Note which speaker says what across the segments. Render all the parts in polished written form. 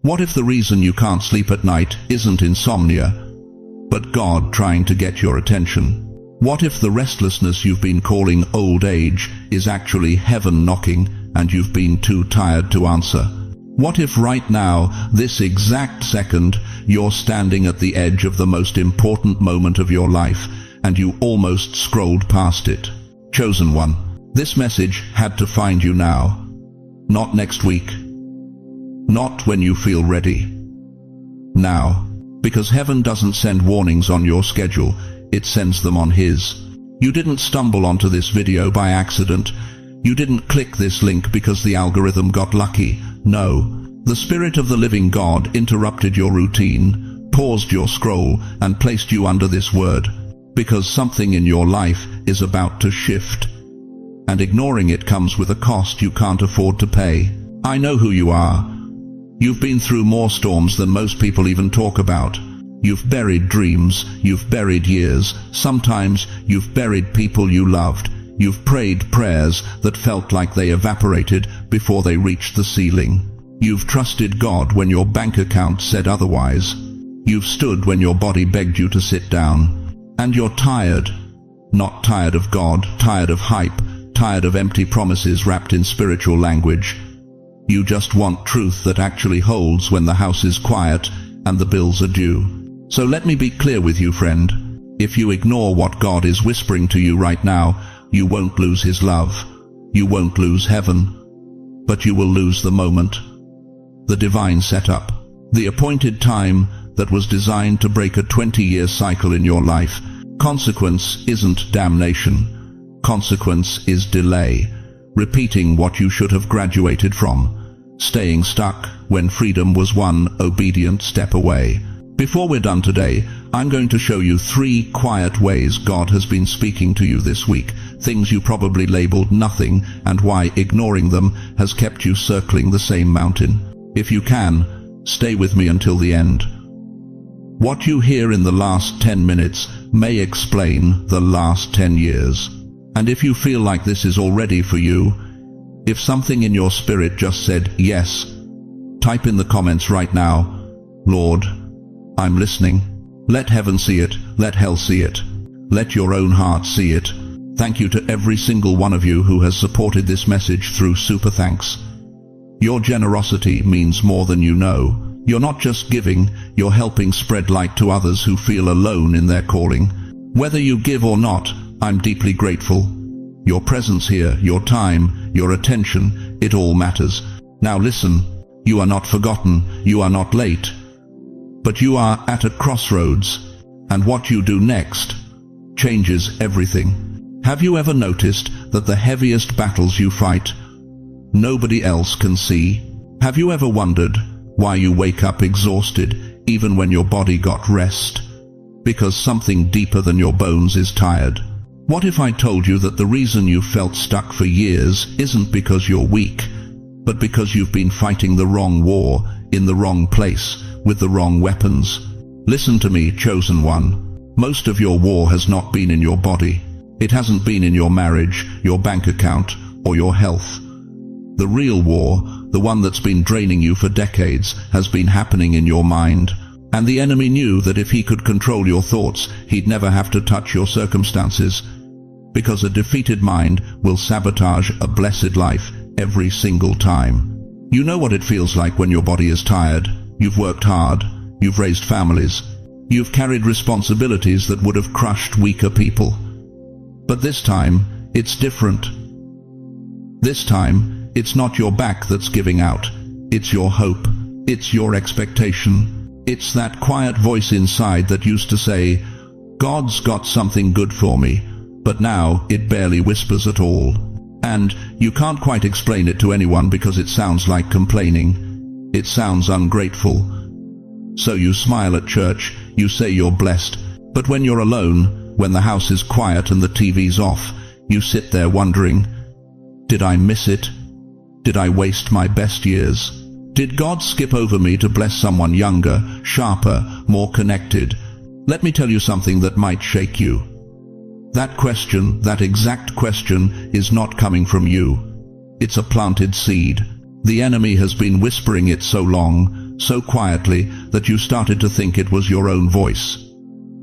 Speaker 1: What if the reason you can't sleep at night isn't insomnia, but God trying to get your attention? What if the restlessness you've been calling old age is actually heaven knocking and you've been too tired to answer? What if right now, this exact second, you're standing at the edge of the most important moment of your life and you almost scrolled past it? Chosen one, this message had to find you now. Not next week. Not when you feel ready. Now. Because heaven doesn't send warnings on your schedule, it sends them on His. You didn't stumble onto this video by accident. You didn't click this link because the algorithm got lucky. No. The Spirit of the living God interrupted your routine, paused your scroll, and placed you under this word. Because something in your life is about to shift. And ignoring it comes with a cost you can't afford to pay. I know who you are. You've been through more storms than most people even talk about. You've buried dreams, you've buried years, sometimes you've buried people you loved. You've prayed prayers that felt like they evaporated before they reached the ceiling. You've trusted God when your bank account said otherwise. You've stood when your body begged you to sit down. And you're tired. Not tired of God, tired of hype, tired of empty promises wrapped in spiritual language. You just want truth that actually holds when the house is quiet and the bills are due. So let me be clear with you, friend. If you ignore what God is whispering to you right now, you won't lose His love. You won't lose heaven. But you will lose the moment. The divine setup. The appointed time that was designed to break a 20-year cycle in your life. Consequence isn't damnation. Consequence is delay. Repeating what you should have graduated from, staying stuck when freedom was one obedient step away. Before we're done today, I'm going to show you 3 quiet ways God has been speaking to you this week, things you probably labeled nothing, and why ignoring them has kept you circling the same mountain. If you can, stay with me until the end. What you hear in the last 10 minutes may explain the last 10 years. And if you feel like this is already for you, if something in your spirit just said yes, type in the comments right now, Lord, I'm listening. Let heaven see it, let hell see it. Let your own heart see it. Thank you to every single one of you who has supported this message through super thanks. Your generosity means more than you know. You're not just giving, you're helping spread light to others who feel alone in their calling. Whether you give or not, I'm deeply grateful. Your presence here, your time, your attention, it all matters. Now listen, you are not forgotten, you are not late. But you are at a crossroads, and what you do next changes everything. Have you ever noticed that the heaviest battles you fight, nobody else can see? Have you ever wondered why you wake up exhausted even when your body got rest? Because something deeper than your bones is tired. What if I told you that the reason you've felt stuck for years isn't because you're weak, but because you've been fighting the wrong war, in the wrong place, with the wrong weapons? Listen to me, chosen one. Most of your war has not been in your body. It hasn't been in your marriage, your bank account, or your health. The real war, the one that's been draining you for decades, has been happening in your mind. And the enemy knew that if he could control your thoughts, he'd never have to touch your circumstances. Because a defeated mind will sabotage a blessed life every single time. You know what it feels like when your body is tired. You've worked hard. You've raised families. You've carried responsibilities that would have crushed weaker people. But this time, it's different. This time, it's not your back that's giving out. It's your hope. It's your expectation. It's that quiet voice inside that used to say, God's got something good for me, but now it barely whispers at all. And you can't quite explain it to anyone because it sounds like complaining. It sounds ungrateful. So you smile at church, you say you're blessed, but when you're alone, when the house is quiet and the TV's off, you sit there wondering, did I miss it? Did I waste my best years? Did God skip over me to bless someone younger, sharper, more connected? Let me tell you something that might shake you. That question, that exact question, is not coming from you. It's a planted seed. The enemy has been whispering it so long so quietly that you started to think it was your own voice.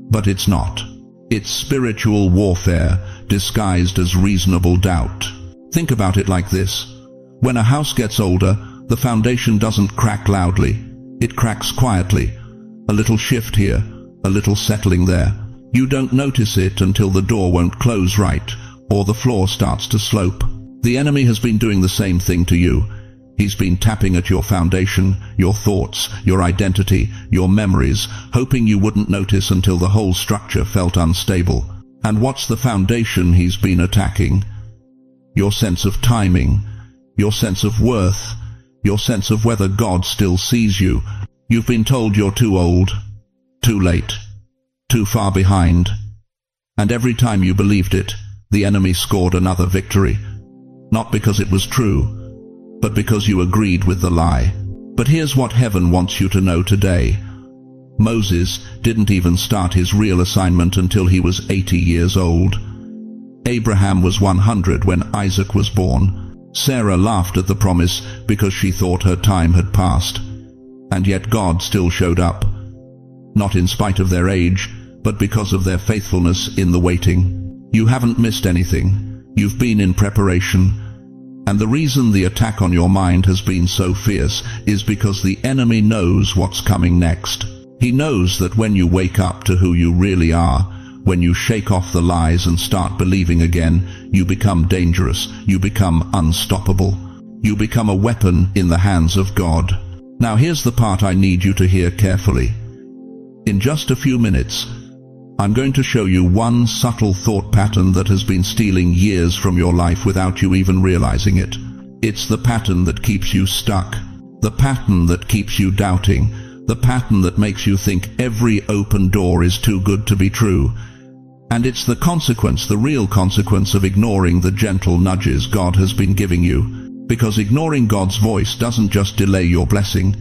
Speaker 1: But it's not. It's spiritual warfare disguised as reasonable doubt. Think about it like this. When a house gets older, the foundation doesn't crack loudly. It cracks quietly. A little shift here, a little settling there. You don't notice it until the door won't close right, or the floor starts to slope. The enemy has been doing the same thing to you. He's been tapping at your foundation, your thoughts, your identity, your memories, hoping you wouldn't notice until the whole structure felt unstable. And what's the foundation he's been attacking? Your sense of timing, your sense of worth, your sense of whether God still sees you. You've been told you're too old, too late, too far behind. And every time you believed it, the enemy scored another victory. Not because it was true, but because you agreed with the lie. But here's what heaven wants you to know today. Moses didn't even start his real assignment until he was 80 years old. Abraham was 100 when Isaac was born. Sarah laughed at the promise because she thought her time had passed. And yet God still showed up. Not in spite of their age, but because of their faithfulness in the waiting. You haven't missed anything. You've been in preparation. And the reason the attack on your mind has been so fierce is because the enemy knows what's coming next. He knows that when you wake up to who you really are, when you shake off the lies and start believing again, you become dangerous, you become unstoppable. You become a weapon in the hands of God. Now here's the part I need you to hear carefully. In just a few minutes, I'm going to show you one subtle thought pattern that has been stealing years from your life without you even realizing it. It's the pattern that keeps you stuck, the pattern that keeps you doubting, the pattern that makes you think every open door is too good to be true. And it's the consequence, the real consequence of ignoring the gentle nudges God has been giving you. Because ignoring God's voice doesn't just delay your blessing,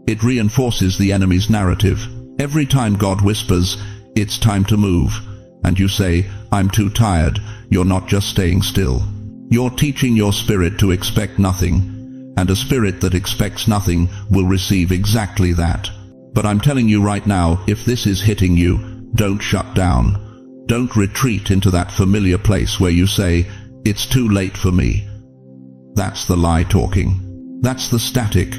Speaker 1: it reinforces the enemy's narrative. Every time God whispers, "It's time to move," and you say, "I'm too tired," you're not just staying still. You're teaching your spirit to expect nothing, and a spirit that expects nothing will receive exactly that. But I'm telling you right now, if this is hitting you, don't shut down. Don't retreat into that familiar place where you say, "It's too late for me." That's the lie talking. That's the static.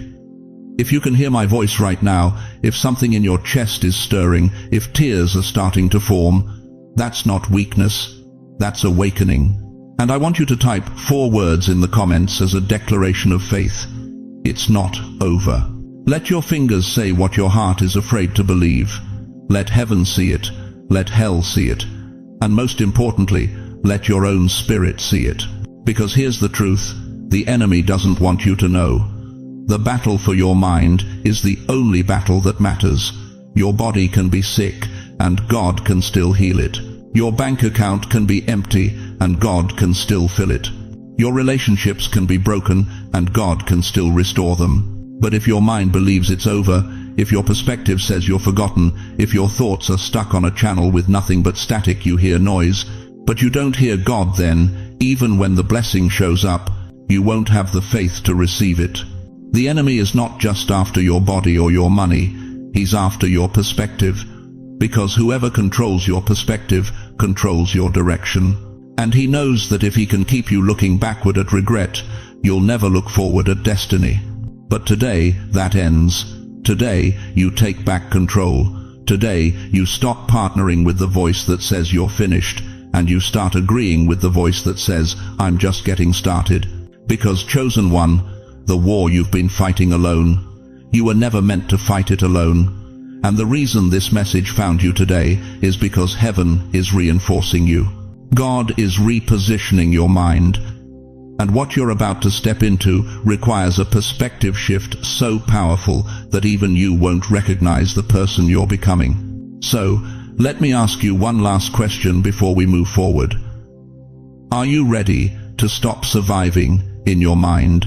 Speaker 1: If you can hear my voice right now, if something in your chest is stirring, if tears are starting to form, that's not weakness, that's awakening. And I want you to type 4 words in the comments as a declaration of faith. It's not over. Let your fingers say what your heart is afraid to believe. Let heaven see it. Let hell see it. And most importantly, let your own spirit see it. Because here's the truth. The enemy doesn't want you to know. The battle for your mind is the only battle that matters. Your body can be sick, and God can still heal it. Your bank account can be empty, and God can still fill it. Your relationships can be broken, and God can still restore them. But if your mind believes it's over, if your perspective says you're forgotten, if your thoughts are stuck on a channel with nothing but static, you hear noise, but you don't hear God, then, even when the blessing shows up, you won't have the faith to receive it. The enemy is not just after your body or your money, he's after your perspective. Because whoever controls your perspective controls your direction. And he knows that if he can keep you looking backward at regret, you'll never look forward at destiny. But today, that ends. Today, you take back control. Today, you stop partnering with the voice that says you're finished, and you start agreeing with the voice that says, "I'm just getting started." Because, chosen one, the war you've been fighting alone, you were never meant to fight it alone. And the reason this message found you today is because heaven is reinforcing you. God is repositioning your mind. And what you're about to step into requires a perspective shift so powerful that even you won't recognize the person you're becoming. So, let me ask you one last question before we move forward. Are you ready to stop surviving in your mind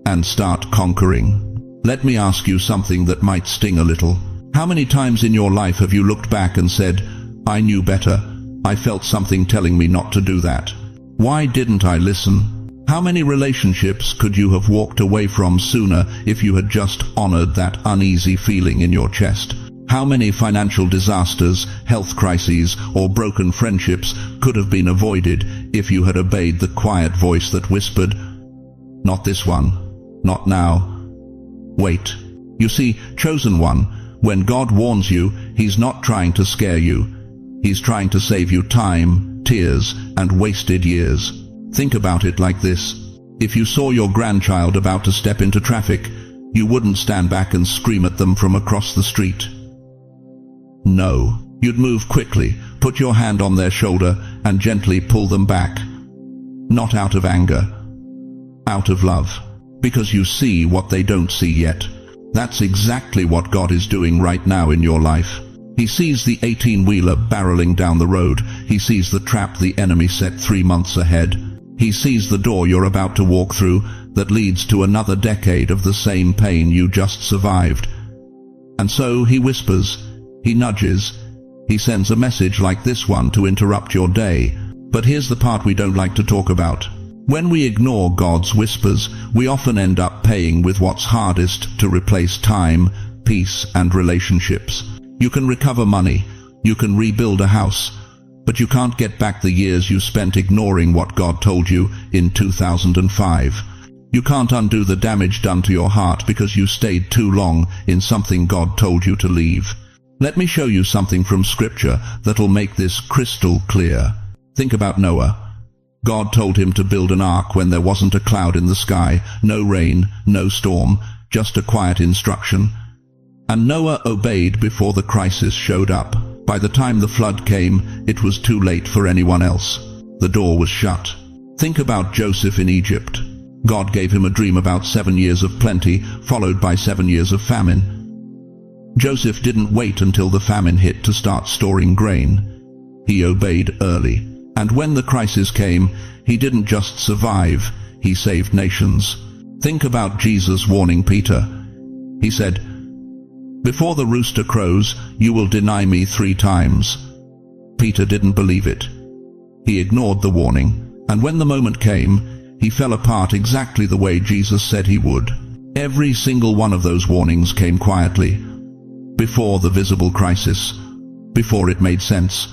Speaker 1: and start conquering? Let me ask you something that might sting a little. How many times in your life have you looked back and said, "I knew better. I felt something telling me not to do that. Why didn't I listen?" How many relationships could you have walked away from sooner if you had just honored that uneasy feeling in your chest? How many financial disasters, health crises, or broken friendships could have been avoided if you had obeyed the quiet voice that whispered, "Not this one, not now. Wait." You see, chosen one, when God warns you, He's not trying to scare you. He's trying to save you time, tears, and wasted years. Think about it like this. If you saw your grandchild about to step into traffic, you wouldn't stand back and scream at them from across the street. No, you'd move quickly, put your hand on their shoulder, and gently pull them back. Not out of anger, out of love, because you see what they don't see yet. That's exactly what God is doing right now in your life. He sees the 18-wheeler barreling down the road. He sees the trap the enemy set 3 months ahead. He sees the door you're about to walk through that leads to another decade of the same pain you just survived. And so He whispers, He nudges, He sends a message like this one to interrupt your day. But here's the part we don't like to talk about. When we ignore God's whispers, we often end up paying with what's hardest to replace: time, peace, and relationships. You can recover money, you can rebuild a house, but you can't get back the years you spent ignoring what God told you in 2005. You can't undo the damage done to your heart because you stayed too long in something God told you to leave. Let me show you something from Scripture that'll make this crystal clear. Think about Noah. God told him to build an ark when there wasn't a cloud in the sky, no rain, no storm, just a quiet instruction. And Noah obeyed before the crisis showed up. By the time the flood came, it was too late for anyone else. The door was shut. Think about Joseph in Egypt. God gave him a dream about 7 years of plenty, followed by 7 years of famine. Joseph didn't wait until the famine hit to start storing grain. He obeyed early. And when the crisis came, he didn't just survive, he saved nations. Think about Jesus warning Peter. He said, "Before the rooster crows, you will deny me 3 times. Peter didn't believe it. He ignored the warning, and when the moment came, he fell apart exactly the way Jesus said he would. Every single one of those warnings came quietly, before the visible crisis, before it made sense,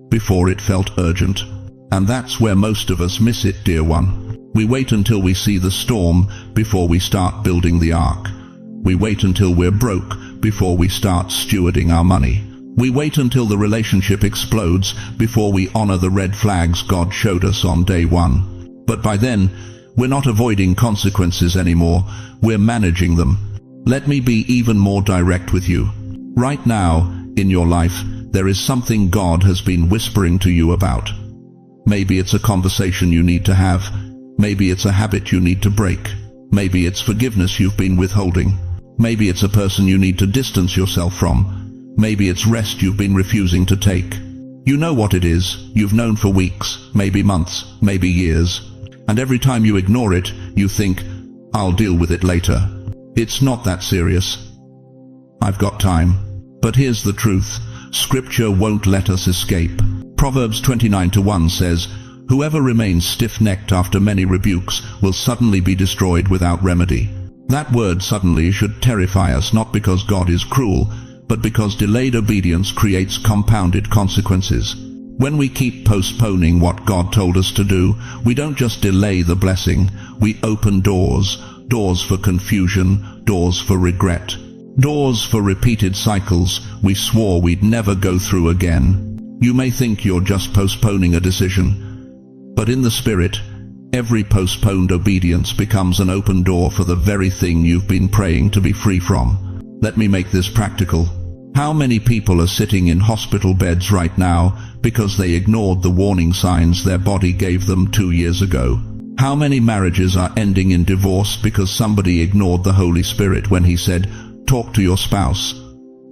Speaker 1: before it felt urgent. And that's where most of us miss it, dear one. We wait until we see the storm before we start building the ark. We wait until we're broke before we start stewarding our money. We wait until the relationship explodes before we honor the red flags God showed us on day 1. But by then, we're not avoiding consequences anymore, we're managing them. Let me be even more direct with you. Right now, in your life, there is something God has been whispering to you about. Maybe it's a conversation you need to have. Maybe it's a habit you need to break. Maybe it's forgiveness you've been withholding. Maybe it's a person you need to distance yourself from. Maybe it's rest you've been refusing to take. You know what it is. You've known for weeks, maybe months, maybe years. And every time you ignore it, you think, "I'll deal with it later. It's not that serious. I've got time." But here's the truth. Scripture won't let us escape. Proverbs 29:1 says, "Whoever remains stiff-necked after many rebukes will suddenly be destroyed without remedy." That word "suddenly" should terrify us, not because God is cruel, but because delayed obedience creates compounded consequences. When we keep postponing what God told us to do, we don't just delay the blessing, we open doors for confusion, doors for regret, doors for repeated cycles we swore we'd never go through again. You may think you're just postponing a decision, but in the Spirit, every postponed obedience becomes an open door for the very thing you've been praying to be free from. Let me make this practical. How many people are sitting in hospital beds right now because they ignored the warning signs their body gave them 2 years ago? How many marriages are ending in divorce because somebody ignored the Holy Spirit when He said, "Talk to your spouse.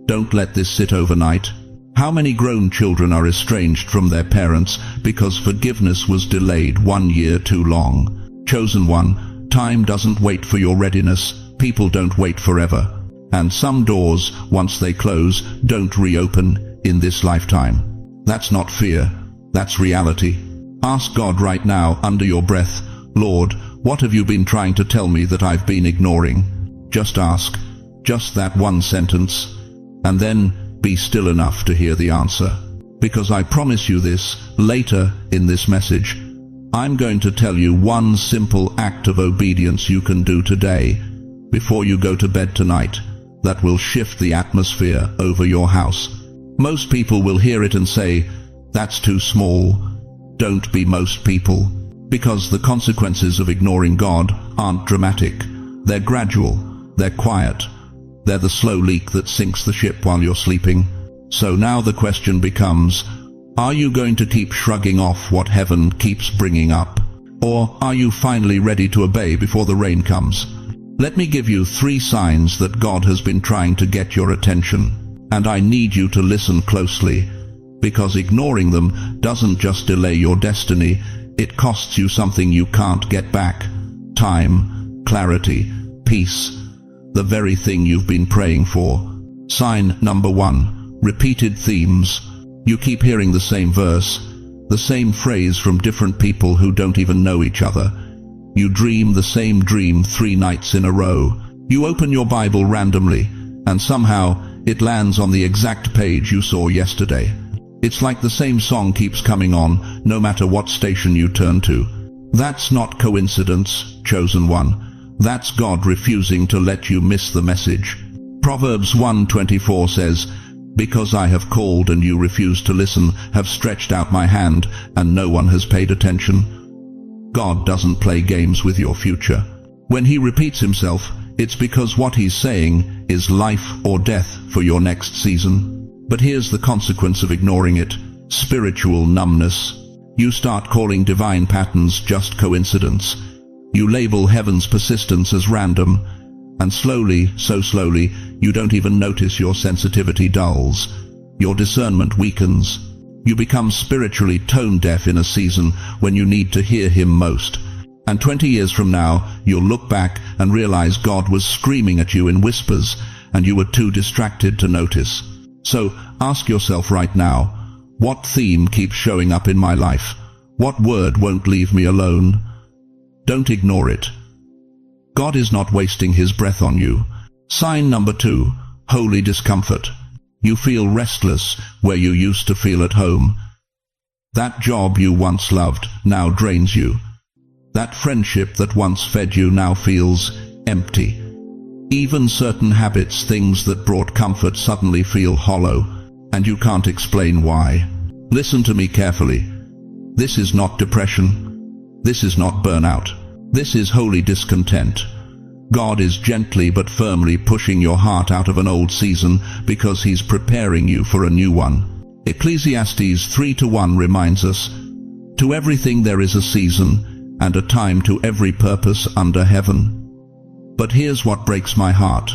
Speaker 1: Don't let this sit overnight"? How many grown children are estranged from their parents because forgiveness was delayed 1 year too long? Chosen one, time doesn't wait for your readiness. People don't wait forever. And some doors, once they close, don't reopen in this lifetime. That's not fear. That's reality. Ask God right now under your breath, "Lord, What have you been trying to tell me that I've been ignoring? Just ask, just that one sentence, and then be still enough to hear the answer. Because I promise you this, later in this message, I'm going to tell you one simple act of obedience you can do today, before you go to bed tonight, that will shift the atmosphere over your house. Most people will hear it and say, "That's too small." Don't be most people, because the consequences of ignoring God aren't dramatic. They're gradual, they're quiet, they're the slow leak that sinks the ship while you're sleeping. So now the question becomes, are you going to keep shrugging off what heaven keeps bringing up? Or are you finally ready to obey before the rain comes? Let me give you 3 signs that God has been trying to get your attention, and I need you to listen closely, because ignoring them doesn't just delay your destiny, it costs you something you can't get back. Time, clarity, peace, the very thing you've been praying for. Sign number 1, repeated themes. You keep hearing the same verse, the same phrase from different people who don't even know each other. You dream the same dream 3 nights in a row. You open your Bible randomly, and somehow it lands on the exact page you saw yesterday. It's like the same song keeps coming on, no matter what station you turn to. That's not coincidence, chosen one. That's God refusing to let you miss the message. Proverbs 1:24 says, "Because I have called and you refuse to listen, have stretched out my hand, and no one has paid attention." God doesn't play games with your future. When he repeats himself, it's because what he's saying is life or death for your next season. But here's the consequence of ignoring it: spiritual numbness. You start calling divine patterns just coincidence. You label heaven's persistence as random, and slowly, so slowly, you don't even notice your sensitivity dulls. Your discernment weakens. You become spiritually tone-deaf in a season when you need to hear him most. And 20 years from now, you'll look back and realize God was screaming at you in whispers, and you were too distracted to notice. So ask yourself right now, what theme keeps showing up in my life? What word won't leave me alone? Don't ignore it. God is not wasting his breath on you. Sign number 2, holy discomfort. You feel restless where you used to feel at home. That job you once loved now drains you. That friendship that once fed you now feels empty. Even certain habits, things that brought comfort, suddenly feel hollow, and you can't explain why. Listen to me carefully. This is not depression. This is not burnout. This is holy discontent. God is gently but firmly pushing your heart out of an old season because he's preparing you for a new one. Ecclesiastes 3:1 reminds us, "To everything there is a season, and a time to every purpose under heaven." But here's what breaks my heart.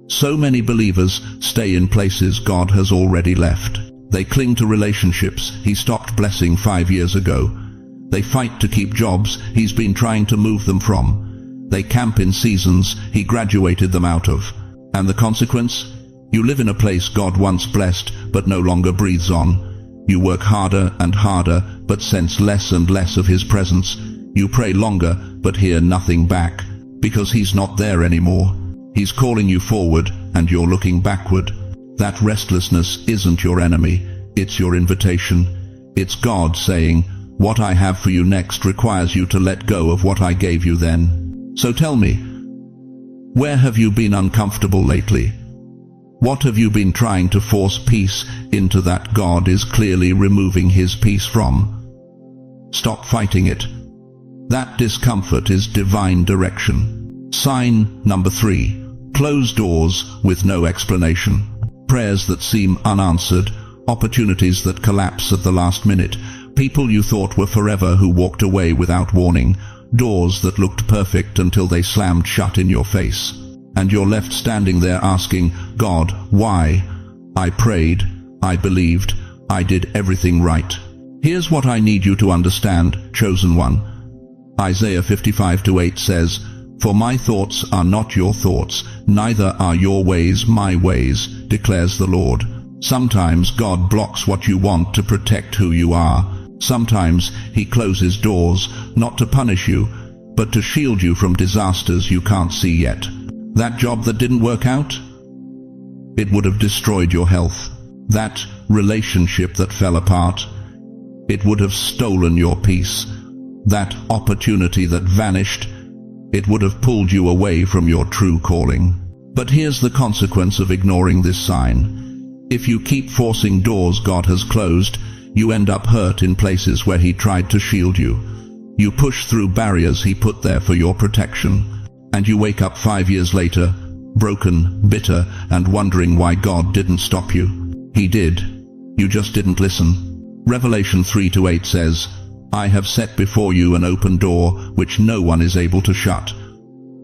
Speaker 1: So many believers stay in places God has already left. They cling to relationships he stopped blessing 5 years ago. They fight to keep jobs he's been trying to move them from. They camp in seasons he graduated them out of. And the consequence? You live in a place God once blessed but no longer breathes on. You work harder and harder but sense less and less of his presence. You pray longer but hear nothing back, because he's not there anymore. He's calling you forward and you're looking backward. That restlessness isn't your enemy, it's your invitation. It's God saying, "What I have for you next requires you to let go of what I gave you then." So tell me, where have you been uncomfortable lately? What have you been trying to force peace into that God is clearly removing his peace from? Stop fighting it. That discomfort is divine direction. Sign number 3, closed doors with no explanation. Prayers that seem unanswered, opportunities that collapse at the last minute, people you thought were forever who walked away without warning, doors that looked perfect until they slammed shut in your face. And you're left standing there asking, "God, why? I prayed, I believed, I did everything right." Here's what I need you to understand, chosen one. Isaiah 55:8 says, "For my thoughts are not your thoughts, neither are your ways my ways, declares the Lord." Sometimes God blocks what you want to protect who you are. Sometimes he closes doors, not to punish you, but to shield you from disasters you can't see yet. That job that didn't work out? It would have destroyed your health. That relationship that fell apart? It would have stolen your peace. That opportunity that vanished? It would have pulled you away from your true calling. But here's the consequence of ignoring this sign. If you keep forcing doors God has closed, you end up hurt in places where He tried to shield you. You push through barriers He put there for your protection, and you wake up 5 years later, broken, bitter, and wondering why God didn't stop you. He did. You just didn't listen. Revelation 3:8 says, "I have set before you an open door which no one is able to shut."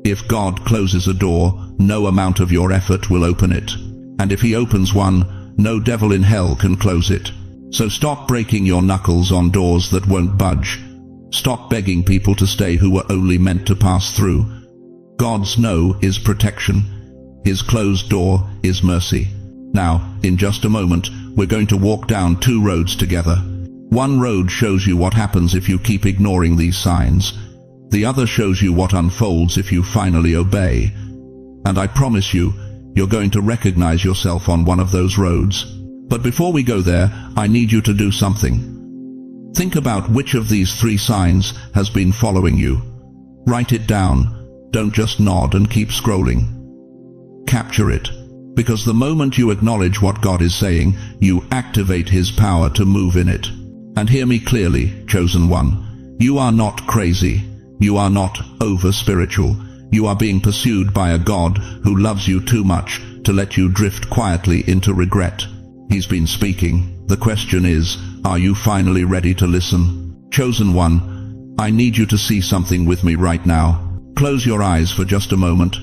Speaker 1: If God closes a door, no amount of your effort will open it. And if He opens one, no devil in hell can close it. So stop breaking your knuckles on doors that won't budge. Stop begging people to stay who were only meant to pass through. God's no is protection. His closed door is mercy. Now, in just a moment, we're going to walk down 2 roads together. One road shows you what happens if you keep ignoring these signs. The other shows you what unfolds if you finally obey. And I promise you, you're going to recognize yourself on one of those roads. But before we go there, I need you to do something. Think about which of these 3 signs has been following you. Write it down. Don't just nod and keep scrolling. Capture it. Because the moment you acknowledge what God is saying, you activate His power to move in it. And hear me clearly, chosen one. You are not crazy. You are not over-spiritual. You are being pursued by a God who loves you too much to let you drift quietly into regret. He's been speaking. The question is, are you finally ready to listen? Chosen one, I need you to see something with me right now. Close your eyes for just a moment.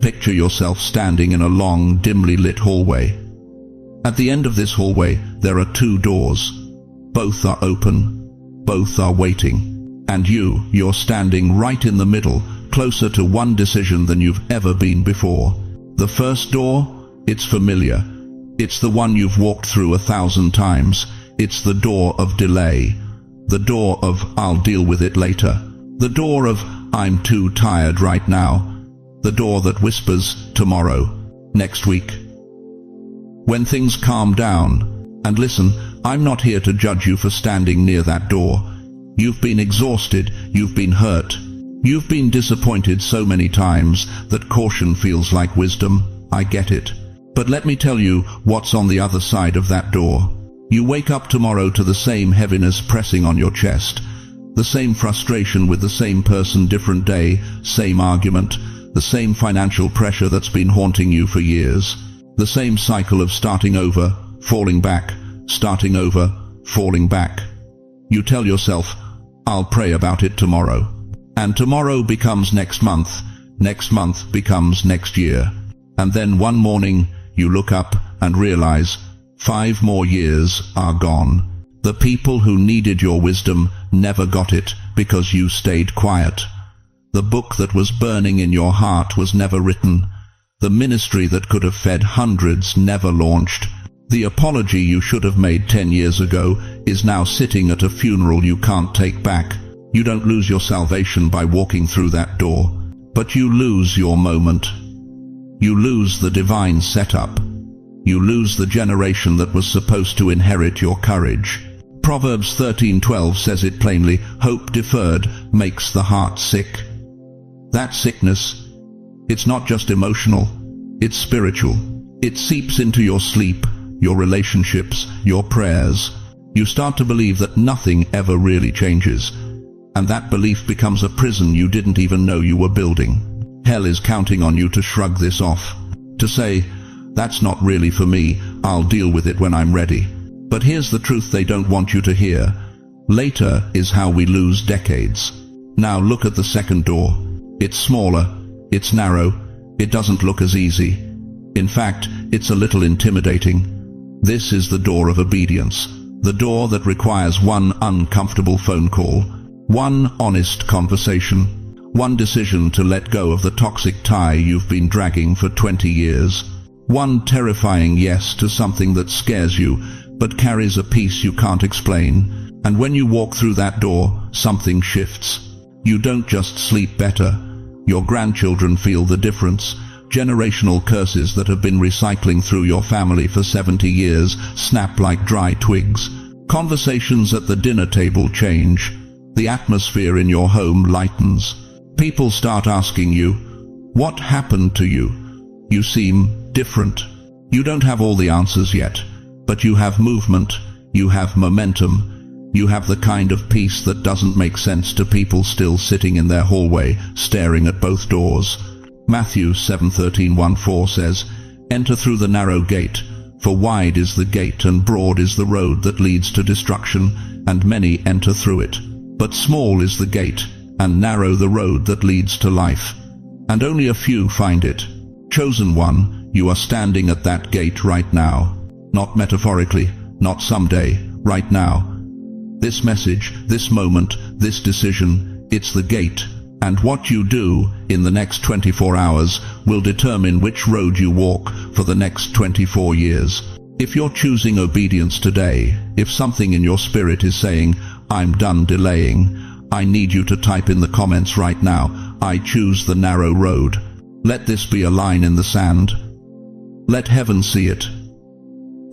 Speaker 1: Picture yourself standing in a long, dimly lit hallway. At the end of this hallway, there are 2 doors. Both are open. Both are waiting. And you're standing right in the middle, closer to one decision than you've ever been before. The first door, it's familiar. It's the one you've walked through 1,000 times. It's the door of delay. The door of, I'll deal with it later. The door of, I'm too tired right now. The door that whispers, tomorrow, next week. When things calm down, and listen, I'm not here to judge you for standing near that door. You've been exhausted, you've been hurt. You've been disappointed so many times that caution feels like wisdom. I get it. But let me tell you what's on the other side of that door. You wake up tomorrow to the same heaviness pressing on your chest, the same frustration with the same person, different day, same argument, the same financial pressure that's been haunting you for years, the same cycle of starting over, falling back, starting over, falling back. You tell yourself, I'll pray about it tomorrow. And tomorrow becomes next month becomes next year. And then one morning, you look up and realize 5 more years are gone. The people who needed your wisdom never got it because you stayed quiet. The book that was burning in your heart was never written. The ministry that could have fed hundreds never launched. The apology you should have made 10 years ago is now sitting at a funeral you can't take back. You don't lose your salvation by walking through that door, but you lose your moment. You lose the divine setup. You lose the generation that was supposed to inherit your courage. Proverbs 13:12 says it plainly, hope deferred makes the heart sick. That sickness, it's not just emotional, it's spiritual. It seeps into your sleep, your relationships, your prayers. You start to believe that nothing ever really changes, and that belief becomes a prison you didn't even know you were building. Hell is counting on you to shrug this off, to say, that's not really for me, I'll deal with it when I'm ready. But here's the truth they don't want you to hear. Later is how we lose decades. Now look at the second door. It's smaller, it's narrow, it doesn't look as easy. In fact, it's a little intimidating. This is the door of obedience, the door that requires one uncomfortable phone call, one honest conversation, one decision to let go of the toxic tie you've been dragging for 20 years, one terrifying yes to something that scares you but carries a peace you can't explain. And when you walk through that door, something shifts. You don't just sleep better. Your grandchildren feel the difference. Generational curses that have been recycling through your family for 70 years snap like dry twigs. Conversations at the dinner table change. The atmosphere in your home lightens. People start asking you, "What happened to you? You seem different." You don't have all the answers yet, but you have movement, you have momentum, you have the kind of peace that doesn't make sense to people still sitting in their hallway, staring at both doors. Matthew 7:13-14 says, "Enter through the narrow gate, for wide is the gate and broad is the road that leads to destruction, and many enter through it. But small is the gate, and narrow the road that leads to life, and only a few find it." Chosen one, you are standing at that gate right now. Not metaphorically, not someday, right now. This message, this moment, this decision, it's the gate. And what you do in the next 24 hours will determine which road you walk for the next 24 years. If you're choosing obedience today, if something in your spirit is saying, "I'm done delaying," I need you to type in the comments right now, "I choose the narrow road." Let this be a line in the sand. Let heaven see it.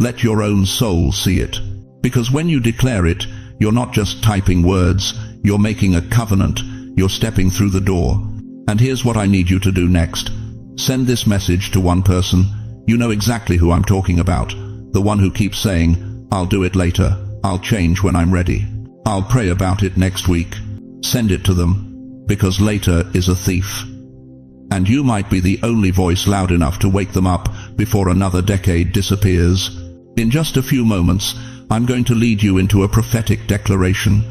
Speaker 1: Let your own soul see it. Because when you declare it, you're not just typing words, you're making a covenant, you're stepping through the door. And here's what I need you to do next. Send this message to one person. You know exactly who I'm talking about. The one who keeps saying, "I'll do it later, I'll change when I'm ready, I'll pray about it next week." Send it to them, because later is a thief. And you might be the only voice loud enough to wake them up before another decade disappears. In just a few moments, I'm going to lead you into a prophetic declaration.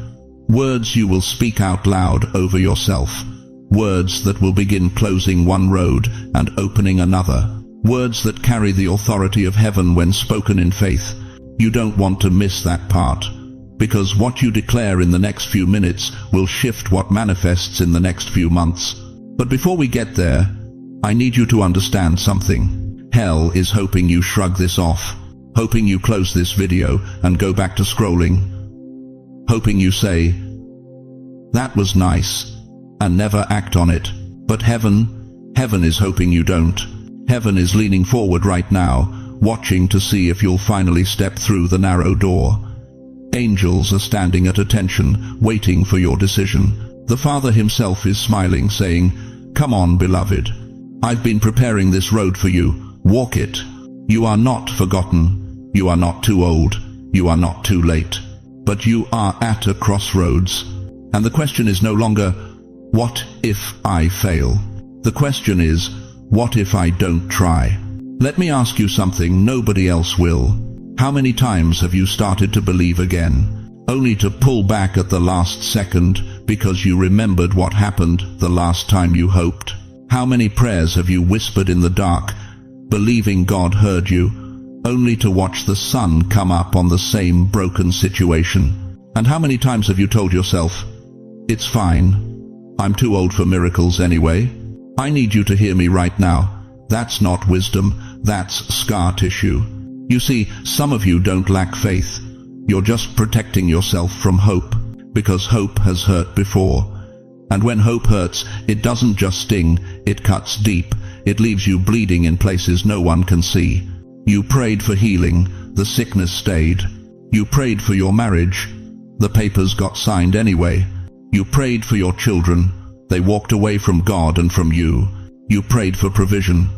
Speaker 1: Words you will speak out loud over yourself. Words that will begin closing one road and opening another. Words that carry the authority of heaven when spoken in faith. You don't want to miss that part, because what you declare in the next few minutes will shift what manifests in the next few months. But before we get there, I need you to understand something. Hell is hoping you shrug this off, hoping you close this video and go back to scrolling, hoping you say, "That was nice," and never act on it. But heaven is hoping you don't. Heaven is leaning forward right now, watching to see if you'll finally step through the narrow door. Angels are standing at attention, waiting for your decision. The Father himself is smiling, saying, "Come on, beloved. I've been preparing this road for you. Walk it. You are not forgotten. You are not too old. You are not too late. But you are at a crossroads. And the question is no longer, what if I fail? The question is, what if I don't try? Let me ask you something nobody else will. How many times have you started to believe again, only to pull back at the last second because you remembered what happened the last time you hoped? How many prayers have you whispered in the dark, believing God heard you, only to watch the sun come up on the same broken situation? And how many times have you told yourself, "It's fine. I'm too old for miracles anyway"? I need you to hear me right now. That's not wisdom, that's scar tissue. You see, some of you don't lack faith. You're just protecting yourself from hope, because hope has hurt before. And when hope hurts, it doesn't just sting, it cuts deep. It leaves you bleeding in places no one can see. You prayed for healing, the sickness stayed. You prayed for your marriage, the papers got signed anyway. You prayed for your children, they walked away from God and from you. You prayed for provision.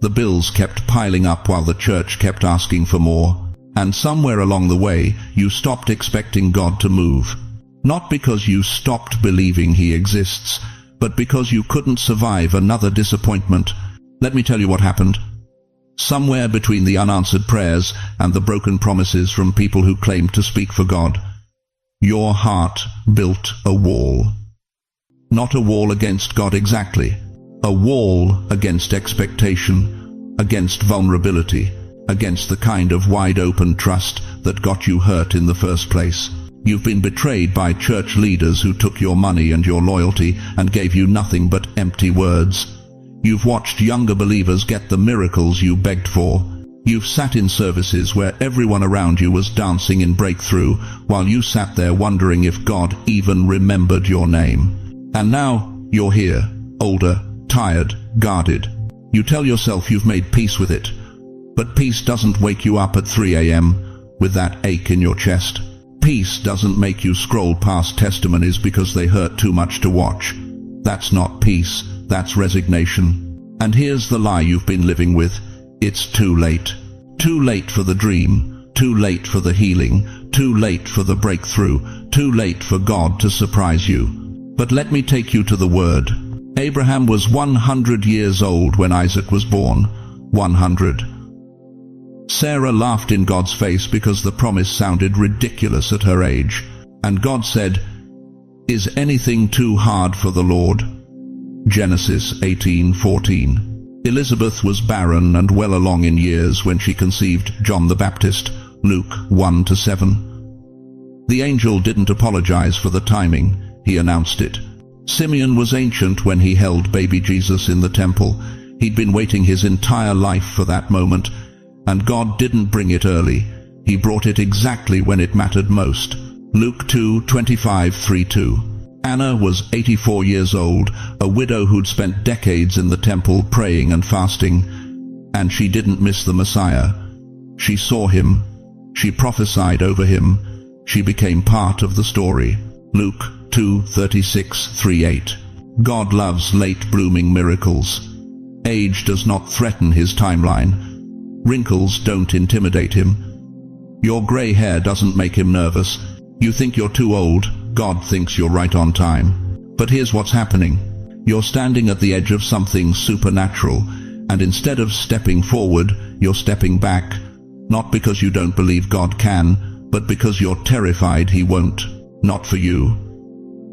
Speaker 1: The bills kept piling up while the church kept asking for more. And somewhere along the way, you stopped expecting God to move. Not because you stopped believing He exists, but because you couldn't survive another disappointment. Let me tell you what happened. Somewhere between the unanswered prayers and the broken promises from people who claimed to speak for God, your heart built a wall. Not a wall against God exactly. A wall against expectation, against vulnerability, against the kind of wide-open trust that got you hurt in the first place. You've been betrayed by church leaders who took your money and your loyalty and gave you nothing but empty words. You've watched younger believers get the miracles you begged for. You've sat in services where everyone around you was dancing in breakthrough, while you sat there wondering if God even remembered your name. And now, you're here, older, tired, guarded. You tell yourself you've made peace with it. But peace doesn't wake you up at 3 a.m. with that ache in your chest. Peace doesn't make you scroll past testimonies because they hurt too much to watch. That's not peace, that's resignation. And here's the lie you've been living with. It's too late. Too late for the dream, too late for the healing, too late for the breakthrough, too late for God to surprise you. But let me take you to the Word. Abraham was 100 years old when Isaac was born. 100. Sarah laughed in God's face because the promise sounded ridiculous at her age. And God said, "Is anything too hard for the Lord?" Genesis 18:14. Elizabeth was barren and well along in years when she conceived John the Baptist. Luke 1-7. The angel didn't apologize for the timing, he announced it. Simeon was ancient when he held baby Jesus in the temple. He'd been waiting his entire life for that moment. And God didn't bring it early. He brought it exactly when it mattered most. Luke 2:25-32. Anna was 84 years old, a widow who'd spent decades in the temple praying and fasting. And she didn't miss the Messiah. She saw him. She prophesied over him. She became part of the story. Luke 2:36-38. God loves late-blooming miracles. Age does not threaten his timeline. Wrinkles don't intimidate him. Your gray hair doesn't make him nervous. You think you're too old, God thinks you're right on time. But here's what's happening. You're standing at the edge of something supernatural, and instead of stepping forward, you're stepping back. Not because you don't believe God can, but because you're terrified he won't. Not for you.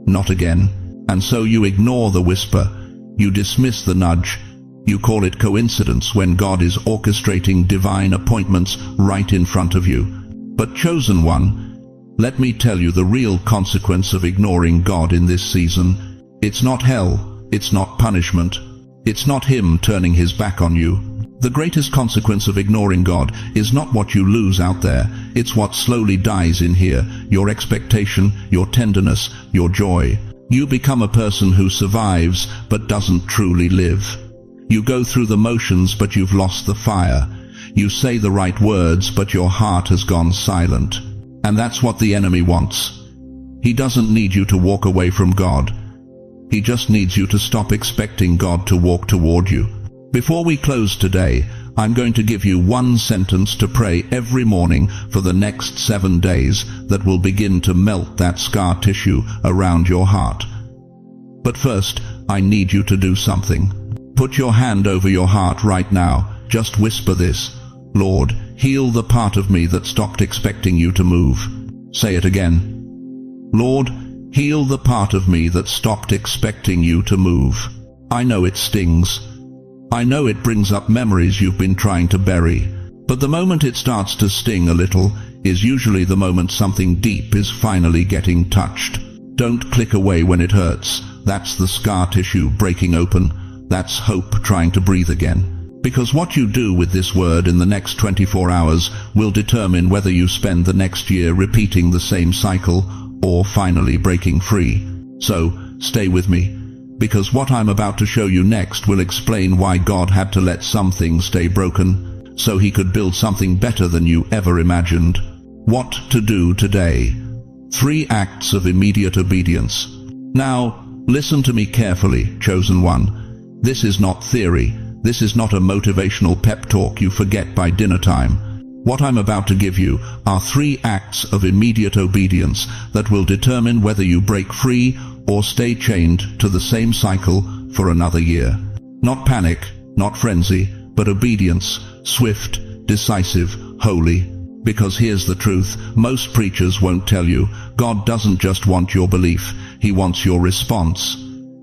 Speaker 1: Not again. And so you ignore the whisper. You dismiss the nudge. You call it coincidence when God is orchestrating divine appointments right in front of you. But chosen one, let me tell you the real consequence of ignoring God in this season. It's not hell, it's not punishment, it's not him turning his back on you. The greatest consequence of ignoring God is not what you lose out there, it's what slowly dies in here, your expectation, your tenderness, your joy. You become a person who survives but doesn't truly live. You go through the motions but you've lost the fire. You say the right words but your heart has gone silent. And that's what the enemy wants. He doesn't need you to walk away from God. He just needs you to stop expecting God to walk toward you. Before we close today, I'm going to give you one sentence to pray every morning for the next 7 days that will begin to melt that scar tissue around your heart. But first, I need you to do something. Put your hand over your heart right now. Just whisper this. Lord, heal the part of me that stopped expecting you to move. Say it again. Lord, heal the part of me that stopped expecting you to move. I know it stings. I know it brings up memories you've been trying to bury. But the moment it starts to sting a little is usually the moment something deep is finally getting touched. Don't click away when it hurts. That's the scar tissue breaking open. That's hope trying to breathe again. Because what you do with this word in the next 24 hours will determine whether you spend the next year repeating the same cycle or finally breaking free. So, stay with me, because what I'm about to show you next will explain why God had to let some things stay broken, so he could build something better than you ever imagined. What to do today. 3 acts of immediate obedience. Now, listen to me carefully, chosen one. This is not theory. This is not a motivational pep talk you forget by dinner time. What I'm about to give you are 3 acts of immediate obedience that will determine whether you break free or stay chained to the same cycle for another year. Not panic, not frenzy, but obedience, swift, decisive, holy. Because here's the truth, most preachers won't tell you, God doesn't just want your belief, he wants your response.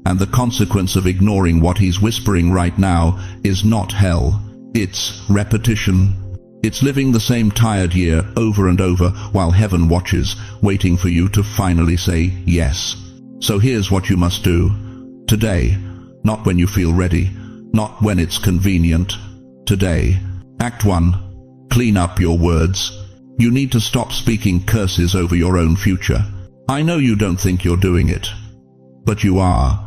Speaker 1: And the consequence of ignoring what he's whispering right now is not hell. It's repetition. It's living the same tired year over and over while heaven watches, waiting for you to finally say yes. So here's what you must do. Today. Not when you feel ready. Not when it's convenient. Today. Act 1. Clean up your words. You need to stop speaking curses over your own future. I know you don't think you're doing it. but you are.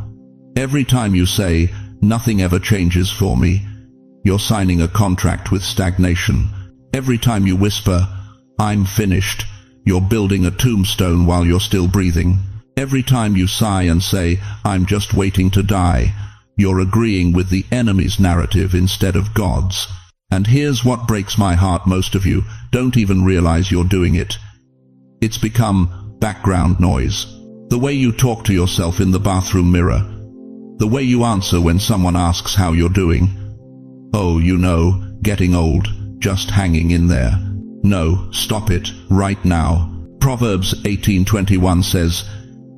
Speaker 1: Every time you say, "Nothing ever changes for me," you're signing a contract with stagnation. Every time you whisper, "I'm finished," you're building a tombstone while you're still breathing. Every time you sigh and say, "I'm just waiting to die," you're agreeing with the enemy's narrative instead of God's. And here's what breaks my heart: most of you don't even realize you're doing it. It's become background noise. The way you talk to yourself in the bathroom mirror. The way you answer when someone asks how you're doing. "Oh, you know, getting old, just hanging in there." No, stop it, right now. Proverbs 18:21 says,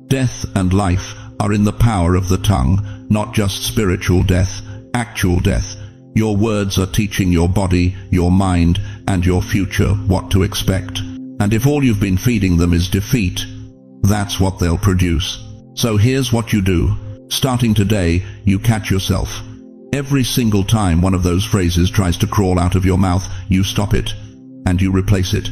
Speaker 1: "Death and life are in the power of the tongue," not just spiritual death, actual death. Your words are teaching your body, your mind, and your future what to expect. And if all you've been feeding them is defeat, that's what they'll produce. So here's what you do. Starting today, you catch yourself. Every single time one of those phrases tries to crawl out of your mouth, you stop it, and you replace it.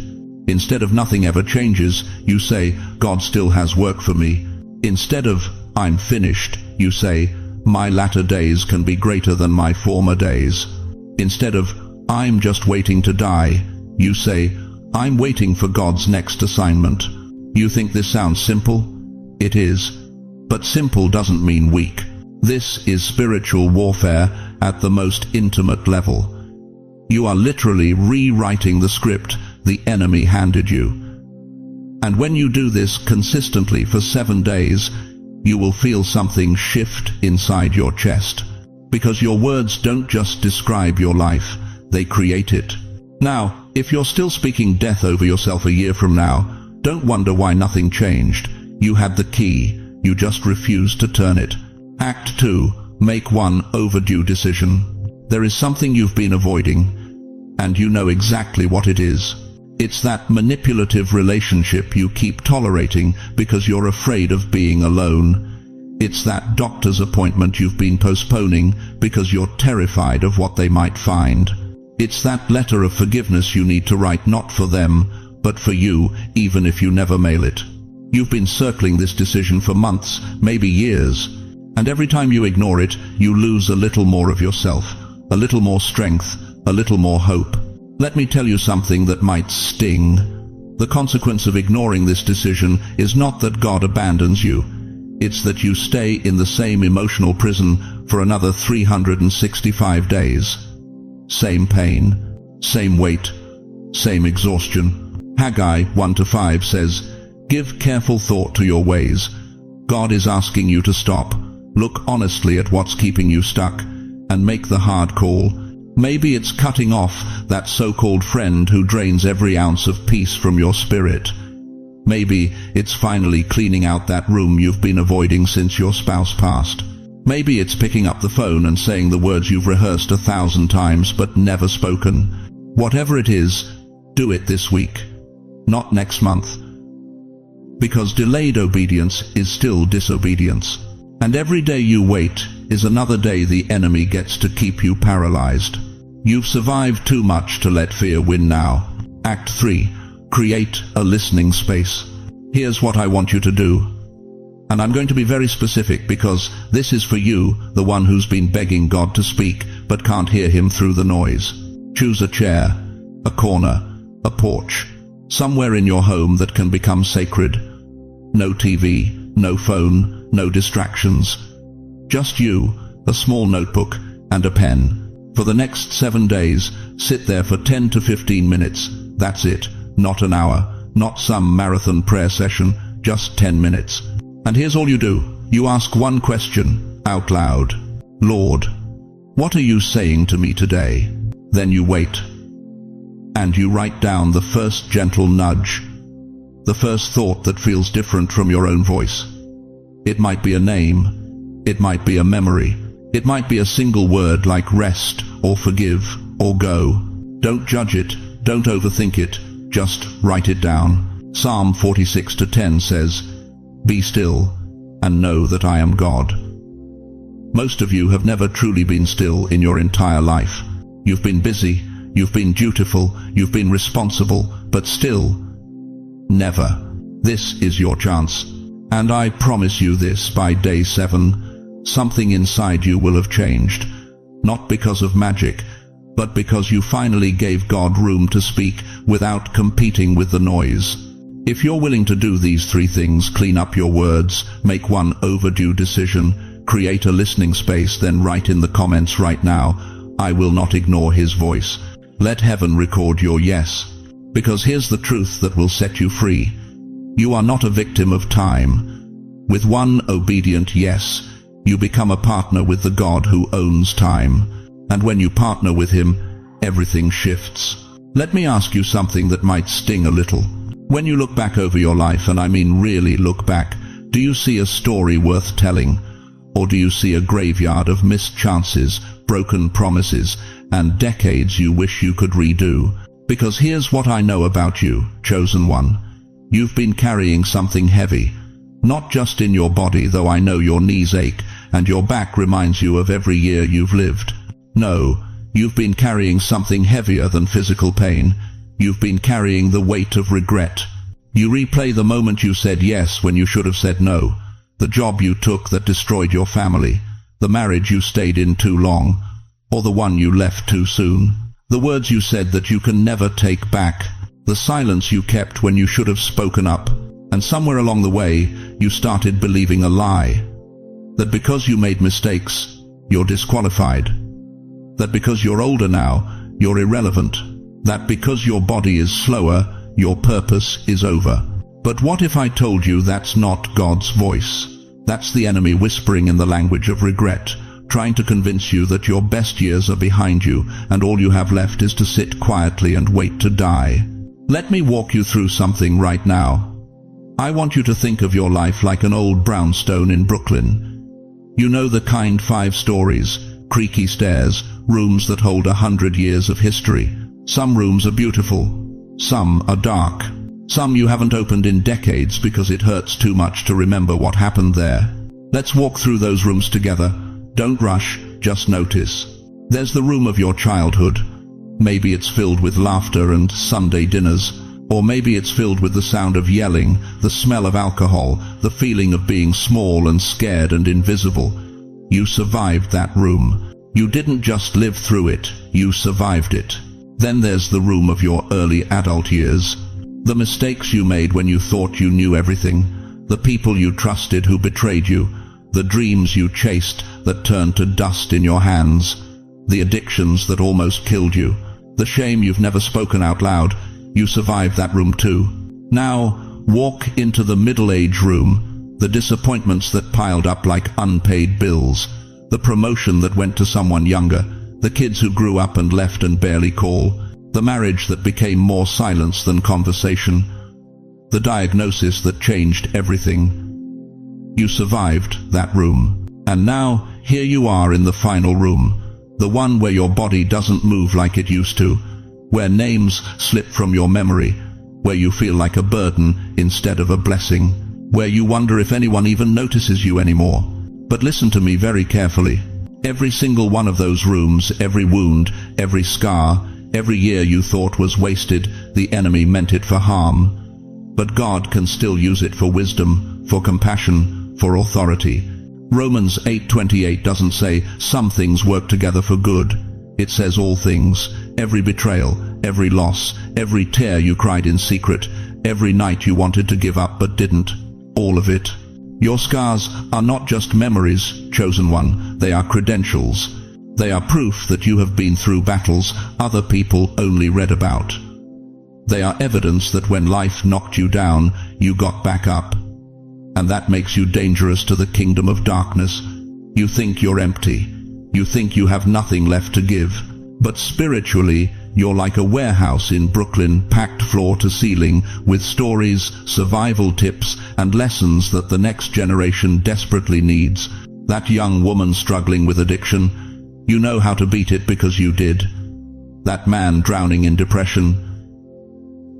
Speaker 1: Instead of "Nothing ever changes," you say, "God still has work for me." Instead of "I'm finished," you say, "My latter days can be greater than my former days." Instead of "I'm just waiting to die," you say, "I'm waiting for God's next assignment." You think this sounds simple? It is. But simple doesn't mean weak. This is spiritual warfare at the most intimate level. You are literally rewriting the script the enemy handed you. And when you do this consistently for 7 days, you will feel something shift inside your chest. Because your words don't just describe your life, they create it. Now, if you're still speaking death over yourself a year from now, don't wonder why nothing changed. You had the key, you just refused to turn it. Act 2. Make one overdue decision. There is something you've been avoiding, and you know exactly what it is. It's that manipulative relationship you keep tolerating because you're afraid of being alone. It's that doctor's appointment you've been postponing because you're terrified of what they might find. It's that letter of forgiveness you need to write, not for them, but for you, even if you never mail it. You've been circling this decision for months, maybe years, and every time you ignore it, you lose a little more of yourself, a little more strength, a little more hope. Let me tell you something that might sting. The consequence of ignoring this decision is not that God abandons you. It's that you stay in the same emotional prison for another 365 days. Same pain, same weight, same exhaustion. Haggai 1-5 says, "Give careful thought to your ways." God is asking you to stop, look honestly at what's keeping you stuck, and make the hard call. Maybe it's cutting off that so-called friend who drains every ounce of peace from your spirit. Maybe it's finally cleaning out that room you've been avoiding since your spouse passed. Maybe it's picking up the phone and saying the words you've rehearsed 1,000 times but never spoken. Whatever it is, do it this week, not next month. Because delayed obedience is still disobedience. And every day you wait is another day the enemy gets to keep you paralyzed. You've survived too much to let fear win now. Act 3. Create a listening space. Here's what I want you to do. And I'm going to be very specific because this is for you, the one who's been begging God to speak but can't hear him through the noise. Choose a chair, a corner, a porch, somewhere in your home that can become sacred. No TV, no phone, no distractions. Just you, a small notebook, and a pen. For the next 7 days, sit there for 10 to 15 minutes. That's it. Not an hour, not some marathon prayer session, just 10 minutes. And here's all you do. You ask one question, out loud. Lord, what are you saying to me today? Then you wait. And you write down the first gentle nudge. The first thought that feels different from your own voice. It might be a name. It might be a memory. It might be a single word like rest, or forgive, or go. Don't judge it. Don't overthink it. Just write it down. Psalm 46:10 says, "Be still, and know that I am God." Most of you have never truly been still in your entire life. You've been busy, you've been dutiful, you've been responsible, but still, never. This is your chance. And I promise you this, by day 7, something inside you will have changed. Not because of magic, but because you finally gave God room to speak without competing with the noise. If you're willing to do these 3 things, clean up your words, make one overdue decision, create a listening space, then write in the comments right now, I will not ignore his voice. Let heaven record your yes. Because here's the truth that will set you free. You are not a victim of time. With one obedient yes, you become a partner with the God who owns time. And when you partner with him, everything shifts. Let me ask you something that might sting a little. When you look back over your life, and I mean really look back, do you see a story worth telling? Or do you see a graveyard of missed chances, broken promises, and decades you wish you could redo? Because here's what I know about you, chosen one. You've been carrying something heavy. Not just in your body, though I know your knees ache, and your back reminds you of every year you've lived. No, you've been carrying something heavier than physical pain. You've been carrying the weight of regret. You replay the moment you said yes when you should have said no. The job you took that destroyed your family. The marriage you stayed in too long. Or the one you left too soon. The words you said that you can never take back. The silence you kept when you should have spoken up. And somewhere along the way, you started believing a lie. That because you made mistakes, you're disqualified. That because you're older now, you're irrelevant. That because your body is slower, your purpose is over. But what if I told you that's not God's voice? That's the enemy whispering in the language of regret, trying to convince you that your best years are behind you, and all you have left is to sit quietly and wait to die. Let me walk you through something right now. I want you to think of your life like an old brownstone in Brooklyn. You know the kind, 5 stories, creaky stairs, rooms that hold 100 years of history. Some rooms are beautiful, some are dark. Some you haven't opened in decades because it hurts too much to remember what happened there. Let's walk through those rooms together. Don't rush, just notice. There's the room of your childhood. Maybe it's filled with laughter and Sunday dinners. Or maybe it's filled with the sound of yelling, the smell of alcohol, the feeling of being small and scared and invisible. You survived that room. You didn't just live through it, you survived it. Then there's the room of your early adult years. The mistakes you made when you thought you knew everything. The people you trusted who betrayed you. The dreams you chased that turned to dust in your hands. The addictions that almost killed you. The shame you've never spoken out loud. You survived that room too. Now, walk into the middle-age room. The disappointments that piled up like unpaid bills. The promotion that went to someone younger. The kids who grew up and left and barely call. The marriage that became more silence than conversation. The diagnosis that changed everything. You survived that room. And now, here you are in the final room. The one where your body doesn't move like it used to. Where names slip from your memory. Where you feel like a burden instead of a blessing. Where you wonder if anyone even notices you anymore. But listen to me very carefully. Every single one of those rooms, every wound, every scar, every year you thought was wasted, the enemy meant it for harm. But God can still use it for wisdom, for compassion, for authority. Romans 8:28 doesn't say some things work together for good. It says all things, every betrayal, every loss, every tear you cried in secret, every night you wanted to give up but didn't, all of it. Your scars are not just memories, chosen one, they are credentials. They are proof that you have been through battles other people only read about. They are evidence that when life knocked you down, you got back up. And that makes you dangerous to the kingdom of darkness. You think you're empty. You think you have nothing left to give. But spiritually, you're like a warehouse in Brooklyn, packed floor to ceiling, with stories, survival tips, and lessons that the next generation desperately needs. That young woman struggling with addiction, you know how to beat it because you did. That man drowning in depression,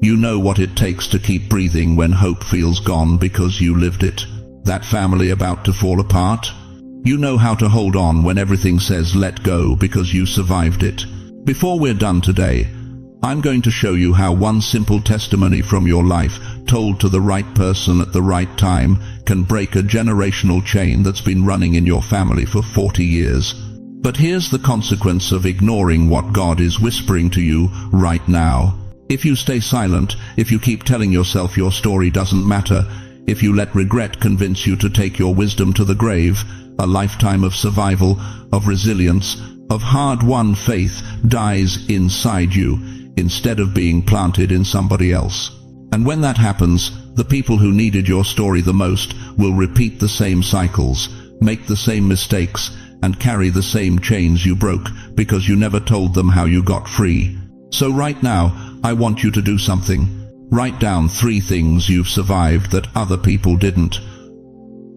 Speaker 1: you know what it takes to keep breathing when hope feels gone because you lived it. That family about to fall apart, you know how to hold on when everything says let go because you survived it. Before we're done today, I'm going to show you how one simple testimony from your life, told to the right person at the right time, can break a generational chain that's been running in your family for 40 years. But here's the consequence of ignoring what God is whispering to you right now. If you stay silent, if you keep telling yourself your story doesn't matter, if you let regret convince you to take your wisdom to the grave, a lifetime of survival, of resilience, of hard-won faith dies inside you instead of being planted in somebody else. And when that happens, the people who needed your story the most will repeat the same cycles, make the same mistakes, and carry the same chains you broke because you never told them how you got free. So right now, I want you to do something. Write down 3 things you've survived that other people didn't.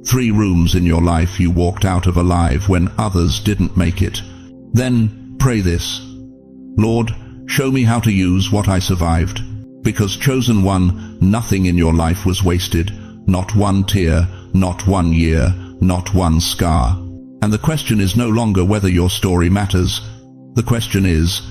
Speaker 1: 3 rooms in your life you walked out of alive when others didn't make it. Then pray this: Lord, show me how to use what I survived. Because chosen one, nothing in your life was wasted. Not one tear, not one year, not one scar. And the question is no longer whether your story matters. The question is,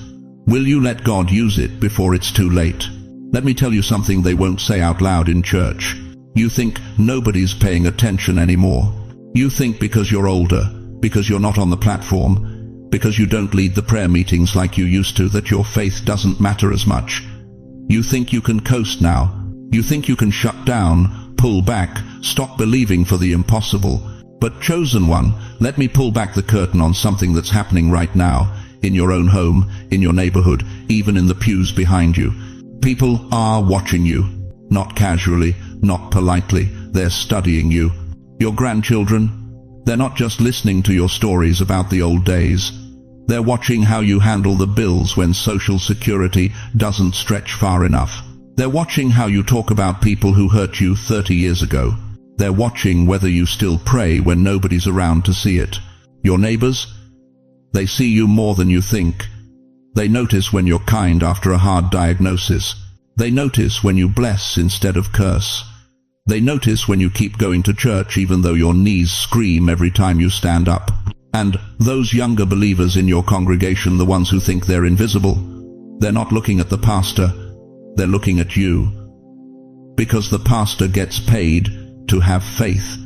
Speaker 1: will you let God use it before it's too late? Let me tell you something they won't say out loud in church. You think nobody's paying attention anymore. You think because you're older, because you're not on the platform, because you don't lead the prayer meetings like you used to, that your faith doesn't matter as much. You think you can coast now. You think you can shut down, pull back, stop believing for the impossible. But chosen one, let me pull back the curtain on something that's happening right now, in your own home, in your neighborhood, even in the pews behind you. People are watching you, not casually, not politely. They're studying you. Your grandchildren, they're not just listening to your stories about the old days. They're watching how you handle the bills when Social Security doesn't stretch far enough. They're watching how you talk about people who hurt you 30 years ago. They're watching whether you still pray when nobody's around to see it. Your neighbors, they see you more than you think. They notice when you're kind after a hard diagnosis. They notice when you bless instead of curse. They notice when you keep going to church even though your knees scream every time you stand up. And those younger believers in your congregation, the ones who think they're invisible, they're not looking at the pastor, they're looking at you. Because the pastor gets paid to have faith.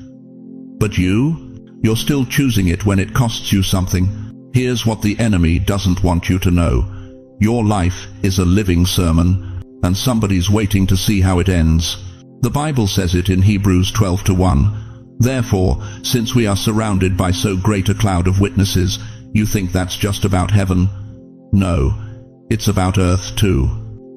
Speaker 1: But you're still choosing it when it costs you something. Here's what the enemy doesn't want you to know. Your life is a living sermon, and somebody's waiting to see how it ends. The Bible says it in Hebrews 12:1. Therefore, since we are surrounded by so great a cloud of witnesses, you think that's just about heaven? No, it's about earth too.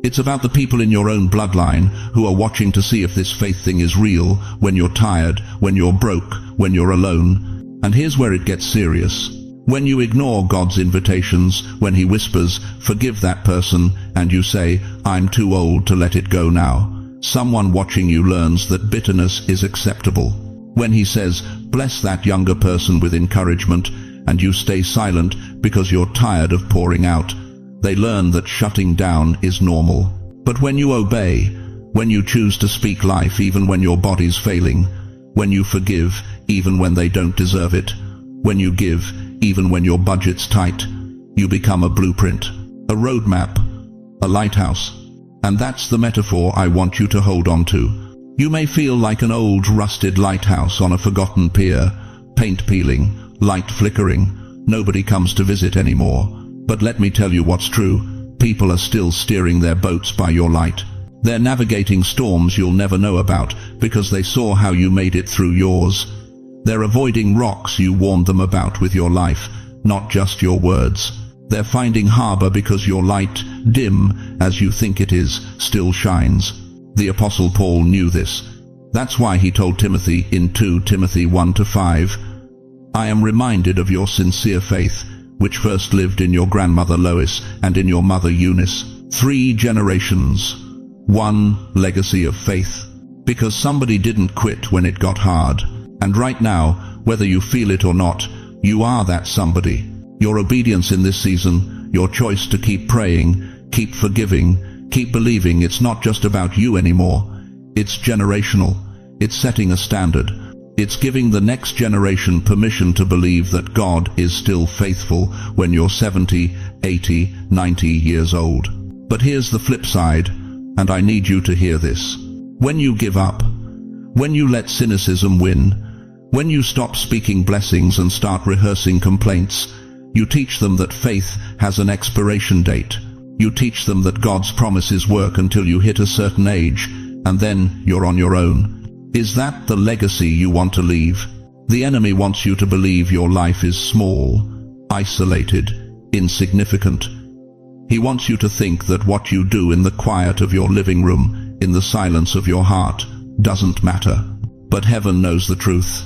Speaker 1: It's about the people in your own bloodline who are watching to see if this faith thing is real when you're tired, when you're broke, when you're alone. And here's where it gets serious. When you ignore God's invitations, when He whispers, forgive that person, and you say, I'm too old to let it go now, someone watching you learns that bitterness is acceptable. When He says, bless that younger person with encouragement, and you stay silent because you're tired of pouring out, they learn that shutting down is normal. But when you obey, when you choose to speak life even when your body's failing, when you forgive even when they don't deserve it, when you give even when your budget's tight, you become a blueprint, a roadmap, a lighthouse. And that's the metaphor I want you to hold on to. You may feel like an old rusted lighthouse on a forgotten pier, paint peeling, light flickering. Nobody comes to visit anymore. But let me tell you what's true. People are still steering their boats by your light. They're navigating storms you'll never know about because they saw how you made it through yours. They're avoiding rocks you warned them about with your life, not just your words. They're finding harbor because your light, dim as you think it is, still shines. The Apostle Paul knew this. That's why he told Timothy in 2 Timothy 1-5, I am reminded of your sincere faith, which first lived in your grandmother Lois and in your mother Eunice. 3 generations, 1 legacy of faith. Because somebody didn't quit when it got hard. And right now, whether you feel it or not, you are that somebody. Your obedience in this season, your choice to keep praying, keep forgiving, keep believing, it's not just about you anymore. It's generational. It's setting a standard. It's giving the next generation permission to believe that God is still faithful when you're 70, 80, 90 years old. But here's the flip side, and I need you to hear this. When you give up, when you let cynicism win, when you stop speaking blessings and start rehearsing complaints, you teach them that faith has an expiration date. You teach them that God's promises work until you hit a certain age, and then you're on your own. Is that the legacy you want to leave? The enemy wants you to believe your life is small, isolated, insignificant. He wants you to think that what you do in the quiet of your living room, in the silence of your heart, doesn't matter. But heaven knows the truth.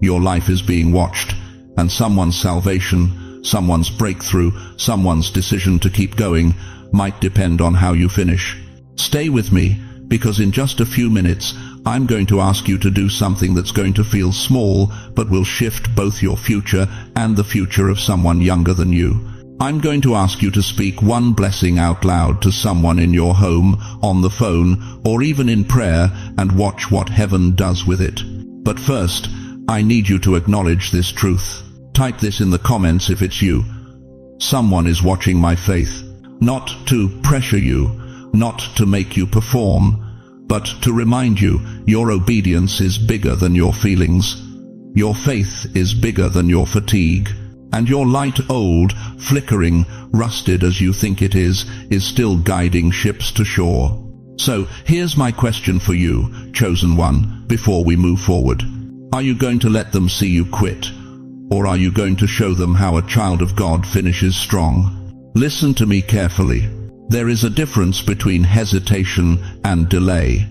Speaker 1: Your life is being watched, and someone's salvation, someone's breakthrough, someone's decision to keep going might depend on how you finish. Stay with me, because in just a few minutes, I'm going to ask you to do something that's going to feel small, but will shift both your future and the future of someone younger than you. I'm going to ask you to speak one blessing out loud to someone in your home, on the phone, or even in prayer, and watch what heaven does with it. But first, I need you to acknowledge this truth. Type this in the comments if it's you. Someone is watching my faith. Not to pressure you, not to make you perform, but to remind you your obedience is bigger than your feelings. Your faith is bigger than your fatigue. And your light, old, flickering, rusted as you think it is still guiding ships to shore. So, here's my question for you, chosen one, before we move forward. Are you going to let them see you quit? Or are you going to show them how a child of God finishes strong? Listen to me carefully. There is a difference between hesitation and delay.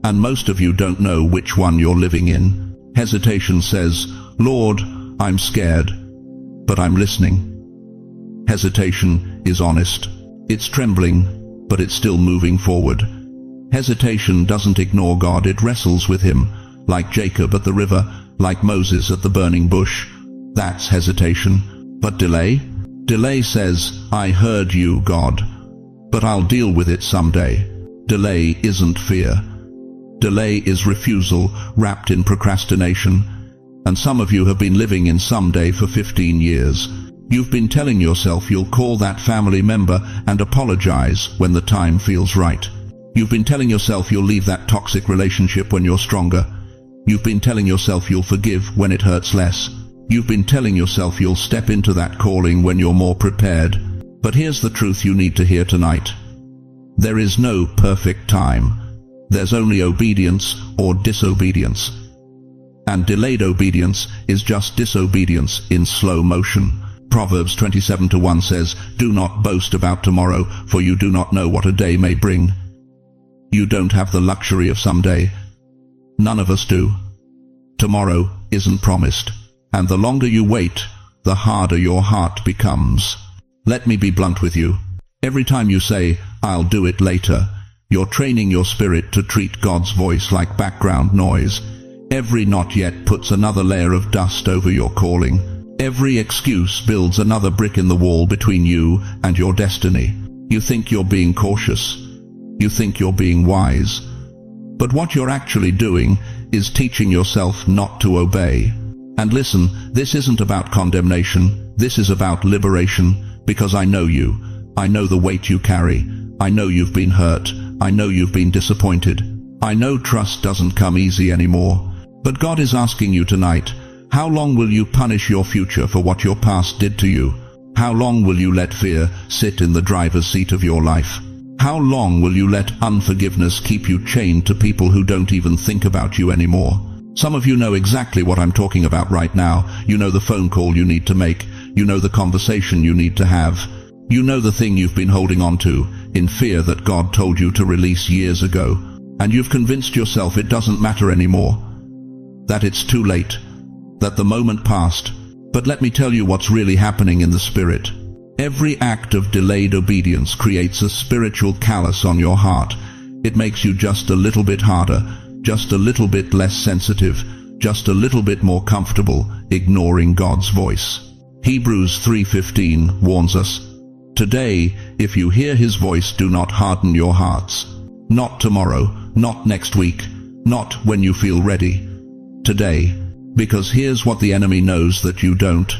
Speaker 1: And most of you don't know which one you're living in. Hesitation says, "Lord, I'm scared, but I'm listening." Hesitation is honest. It's trembling, but it's still moving forward. Hesitation doesn't ignore God, it wrestles with him, like Jacob at the river, like Moses at the burning bush. That's hesitation. But delay? Delay says, "I heard you, God, but I'll deal with it someday." Delay isn't fear. Delay is refusal wrapped in procrastination. And some of you have been living in someday for 15 years. You've been telling yourself you'll call that family member and apologize when the time feels right. You've been telling yourself you'll leave that toxic relationship when you're stronger. You've been telling yourself you'll forgive when it hurts less. You've been telling yourself you'll step into that calling when you're more prepared. But here's the truth you need to hear tonight. There is no perfect time. There's only obedience or disobedience. And delayed obedience is just disobedience in slow motion. Proverbs 27:1 says, "Do not boast about tomorrow, for you do not know what a day may bring." You don't have the luxury of someday. None of us do. Tomorrow isn't promised. And the longer you wait, the harder your heart becomes. Let me be blunt with you. Every time you say, "I'll do it later," you're training your spirit to treat God's voice like background noise. Every not yet puts another layer of dust over your calling. Every excuse builds another brick in the wall between you and your destiny. You think you're being cautious. You think you're being wise. But what you're actually doing is teaching yourself not to obey. And listen, this isn't about condemnation. This is about liberation, because I know you. I know the weight you carry. I know you've been hurt. I know you've been disappointed. I know trust doesn't come easy anymore. But God is asking you tonight, how long will you punish your future for what your past did to you? How long will you let fear sit in the driver's seat of your life? How long will you let unforgiveness keep you chained to people who don't even think about you anymore? Some of you know exactly what I'm talking about right now. You know the phone call you need to make. You know the conversation you need to have. You know the thing you've been holding on to, in fear that God told you to release years ago. And you've convinced yourself it doesn't matter anymore. That it's too late, that the moment passed. But let me tell you what's really happening in the spirit. Every act of delayed obedience creates a spiritual callus on your heart. It makes you just a little bit harder, just a little bit less sensitive, just a little bit more comfortable, ignoring God's voice. Hebrews 3:15 warns us, "Today, if you hear his voice, do not harden your hearts." Not tomorrow, not next week, not when you feel ready. Today, because here's what the enemy knows that you don't.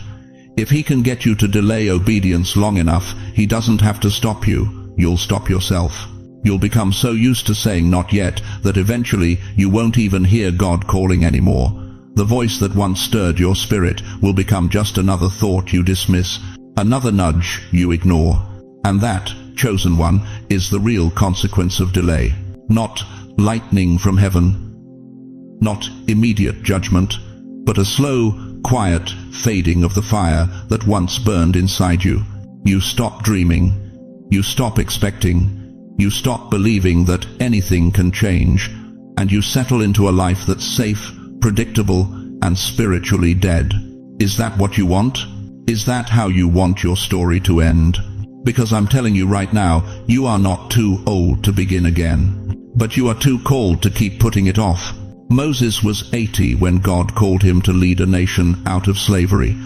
Speaker 1: If he can get you to delay obedience long enough, he doesn't have to stop you. You'll stop yourself. You'll become so used to saying not yet that eventually you won't even hear God calling anymore. The voice that once stirred your spirit will become just another thought you dismiss, another nudge you ignore. And that, chosen one, is the real consequence of delay. Not lightning from heaven, not immediate judgment, but a slow, quiet fading of the fire that once burned inside you. You stop dreaming, you stop expecting, you stop believing that anything can change, and you settle into a life that's safe, predictable, and spiritually dead. Is that what you want? Is that how you want your story to end? Because I'm telling you right now, you are not too old to begin again, but you are too cold to keep putting it off. Moses was 80 when God called him to lead a nation out of slavery.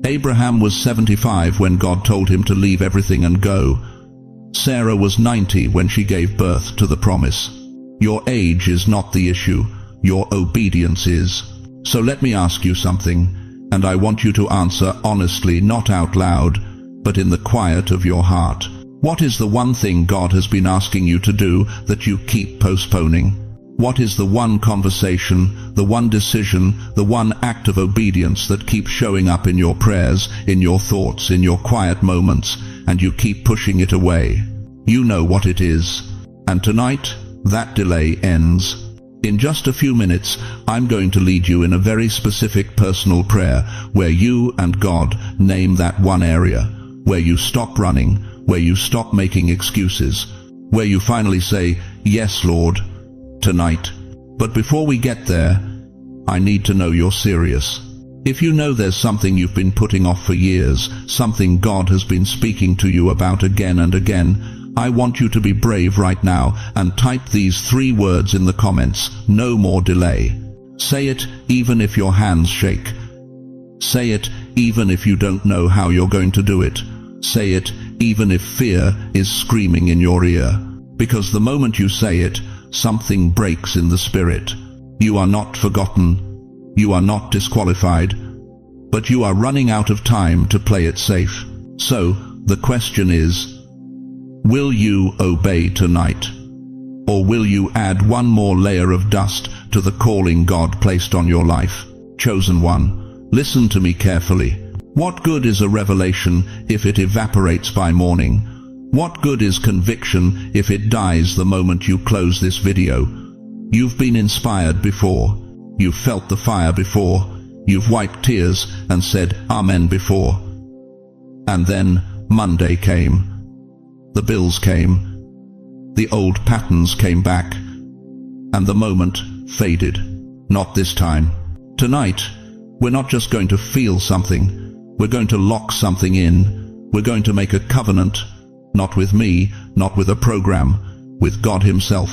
Speaker 1: Abraham was 75 when God told him to leave everything and go. Sarah was 90 when she gave birth to the promise. Your age is not the issue, your obedience is. So let me ask you something, and I want you to answer honestly, not out loud, but in the quiet of your heart. What is the one thing God has been asking you to do that you keep postponing? What is the one conversation, the one decision, the one act of obedience that keeps showing up in your prayers, in your thoughts, in your quiet moments, and you keep pushing it away? You know what it is. And tonight, that delay ends. In just a few minutes, I'm going to lead you in a very specific personal prayer where you and God name that one area, where you stop running, where you stop making excuses, where you finally say, "Yes, Lord," tonight. But before we get there, I need to know you're serious. If you know there's something you've been putting off for years, something God has been speaking to you about again and again, I want you to be brave right now and type these 3 words in the comments: no more delay. Say it even if your hands shake. Say it even if you don't know how you're going to do it. Say it even if fear is screaming in your ear. Because the moment you say it, something breaks in the spirit. You are not forgotten. You are not disqualified. But you are running out of time to play it safe. So, the question is, will you obey tonight? Or will you add one more layer of dust to the calling God placed on your life? Chosen one, listen to me carefully. What good is a revelation if it evaporates by morning? What good is conviction if it dies the moment you close this video? You've been inspired before. You've felt the fire before. You've wiped tears and said Amen before. And then Monday came. The bills came. The old patterns came back. And the moment faded. Not this time. Tonight, we're not just going to feel something. We're going to lock something in. We're going to make a covenant. Not with me, not with a program, with God Himself,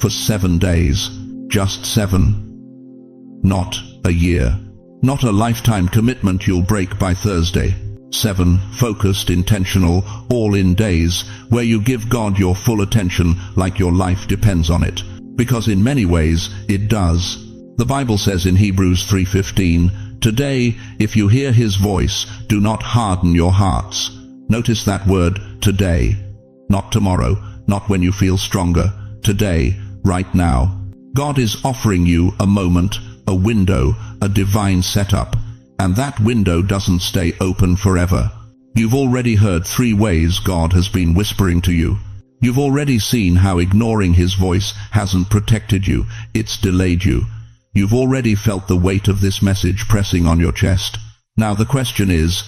Speaker 1: for 7 days, just 7. Not a year, not a lifetime commitment you'll break by Thursday. 7 focused, intentional, all-in days where you give God your full attention like your life depends on it. Because in many ways, it does. The Bible says in Hebrews 3:15, "Today, if you hear His voice, do not harden your hearts." Notice that word, today. Not tomorrow, not when you feel stronger. Today, right now. God is offering you a moment, a window, a divine setup. And that window doesn't stay open forever. You've already heard 3 ways God has been whispering to you. You've already seen how ignoring His voice hasn't protected you, it's delayed you. You've already felt the weight of this message pressing on your chest. Now the question is,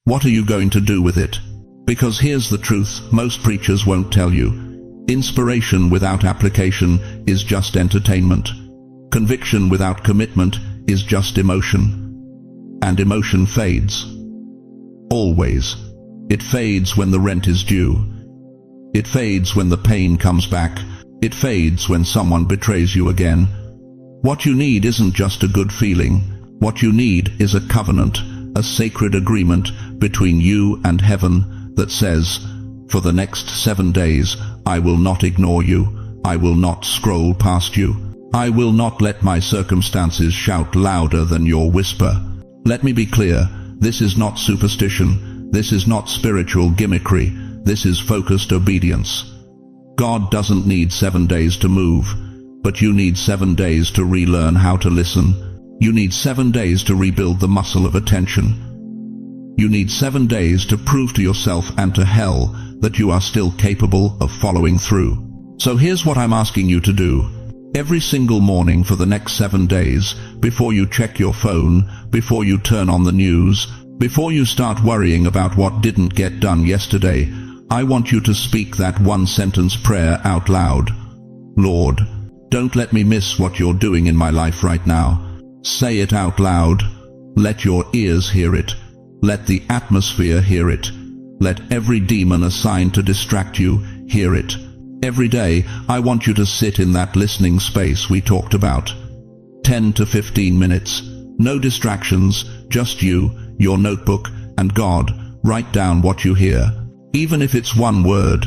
Speaker 1: what are you going to do with it? Because here's the truth most preachers won't tell you. Inspiration without application is just entertainment. Conviction without commitment is just emotion. And emotion fades. Always. It fades when the rent is due. It fades when the pain comes back. It fades when someone betrays you again. What you need isn't just a good feeling. What you need is a covenant, a sacred agreement between you and heaven that says, for the next 7 days, I will not ignore you. I will not scroll past you. I will not let my circumstances shout louder than your whisper. Let me be clear, this is not superstition. This is not spiritual gimmickry. This is focused obedience. God doesn't need 7 days to move, but you need 7 days to relearn how to listen. You need 7 days to rebuild the muscle of attention. You need 7 days to prove to yourself and to hell that you are still capable of following through. So here's what I'm asking you to do. Every single morning for the next 7 days, before you check your phone, before you turn on the news, before you start worrying about what didn't get done yesterday, I want you to speak that one-sentence prayer out loud. Lord, don't let me miss what you're doing in my life right now. Say it out loud. Let your ears hear it. Let the atmosphere hear it. Let every demon assigned to distract you hear it. Every day, I want you to sit in that listening space we talked about. 10 to 15 minutes. No distractions, just you, your notebook, and God. Write down what you hear. Even if it's one word.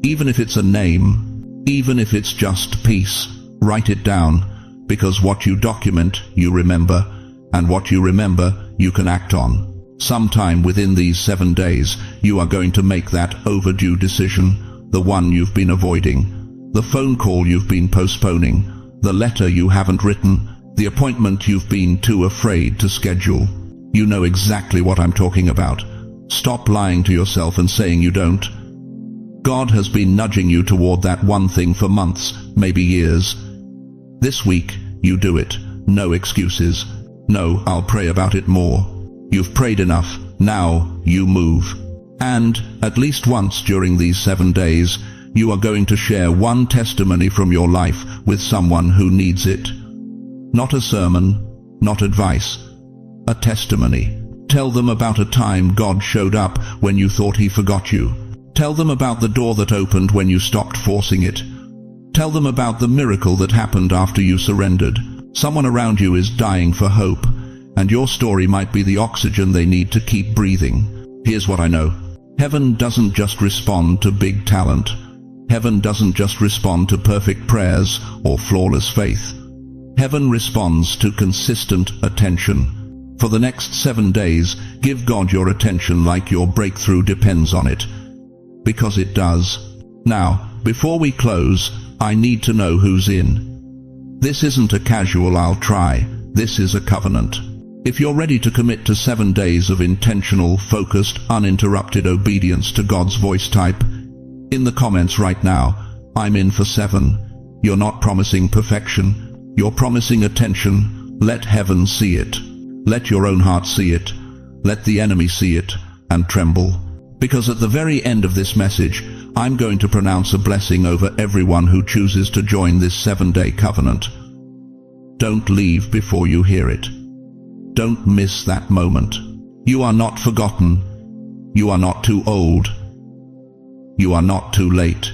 Speaker 1: Even if it's a name. Even if it's just peace. Write it down, because what you document, you remember, and what you remember, you can act on. Sometime within these 7 days, you are going to make that overdue decision, the one you've been avoiding, the phone call you've been postponing, the letter you haven't written, the appointment you've been too afraid to schedule. You know exactly what I'm talking about. Stop lying to yourself and saying you don't. God has been nudging you toward that one thing for months, maybe years. This week, you do it. No excuses. No, I'll pray about it more. You've prayed enough. Now, you move. And, at least once during these 7 days, you are going to share one testimony from your life with someone who needs it. Not a sermon, not advice. A testimony. Tell them about a time God showed up when you thought He forgot you. Tell them about the door that opened when you stopped forcing it. Tell them about the miracle that happened after you surrendered. Someone around you is dying for hope, and your story might be the oxygen they need to keep breathing. Here's what I know. Heaven doesn't just respond to big talent. Heaven doesn't just respond to perfect prayers or flawless faith. Heaven responds to consistent attention. For the next 7 days, give God your attention like your breakthrough depends on it. Because it does. Now, before we close, I need to know who's in. This isn't a casual "I'll try." This is a covenant. If you're ready to commit to 7 days of intentional, focused, uninterrupted obedience to God's voice, type in the comments right now, "I'm in for 7. You're not promising perfection. You're promising attention. Let heaven see it. Let your own heart see it. Let the enemy see it and tremble. Because at the very end of this message, I'm going to pronounce a blessing over everyone who chooses to join this 7-day covenant. Don't leave before you hear it. Don't miss that moment. You are not forgotten. You are not too old. You are not too late.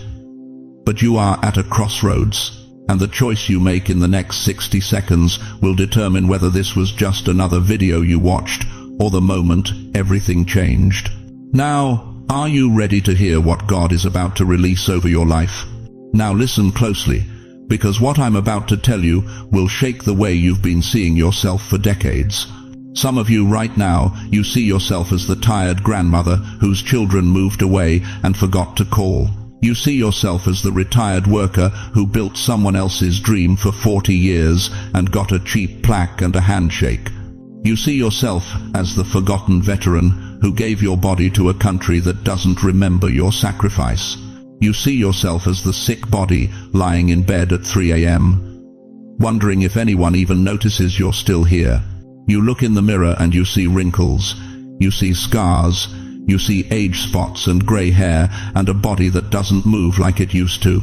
Speaker 1: But you are at a crossroads, and the choice you make in the next 60 seconds will determine whether this was just another video you watched, or the moment everything changed. Now, are you ready to hear what God is about to release over your life? Now listen closely, because what I'm about to tell you will shake the way you've been seeing yourself for decades. Some of you right now, you see yourself as the tired grandmother whose children moved away and forgot to call. You see yourself as the retired worker who built someone else's dream for 40 years and got a cheap plaque and a handshake. You see yourself as the forgotten veteran who gave your body to a country that doesn't remember your sacrifice. You see yourself as the sick body lying in bed at 3 a.m., wondering if anyone even notices you're still here. You look in the mirror and you see wrinkles, you see scars, you see age spots and gray hair and a body that doesn't move like it used to.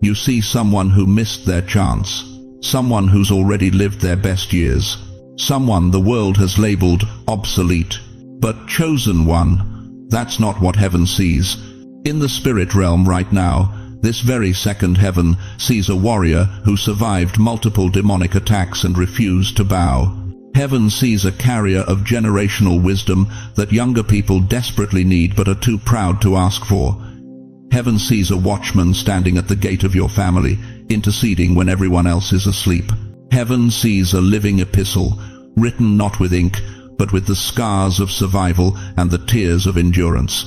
Speaker 1: You see someone who missed their chance, someone who's already lived their best years, someone the world has labeled obsolete. But chosen one. That's not what heaven sees. In the spirit realm right now, this very second, heaven sees a warrior who survived multiple demonic attacks and refused to bow. Heaven sees a carrier of generational wisdom that younger people desperately need but are too proud to ask for. Heaven sees a watchman standing at the gate of your family, interceding when everyone else is asleep. Heaven sees a living epistle, written not with ink, but with the scars of survival and the tears of endurance.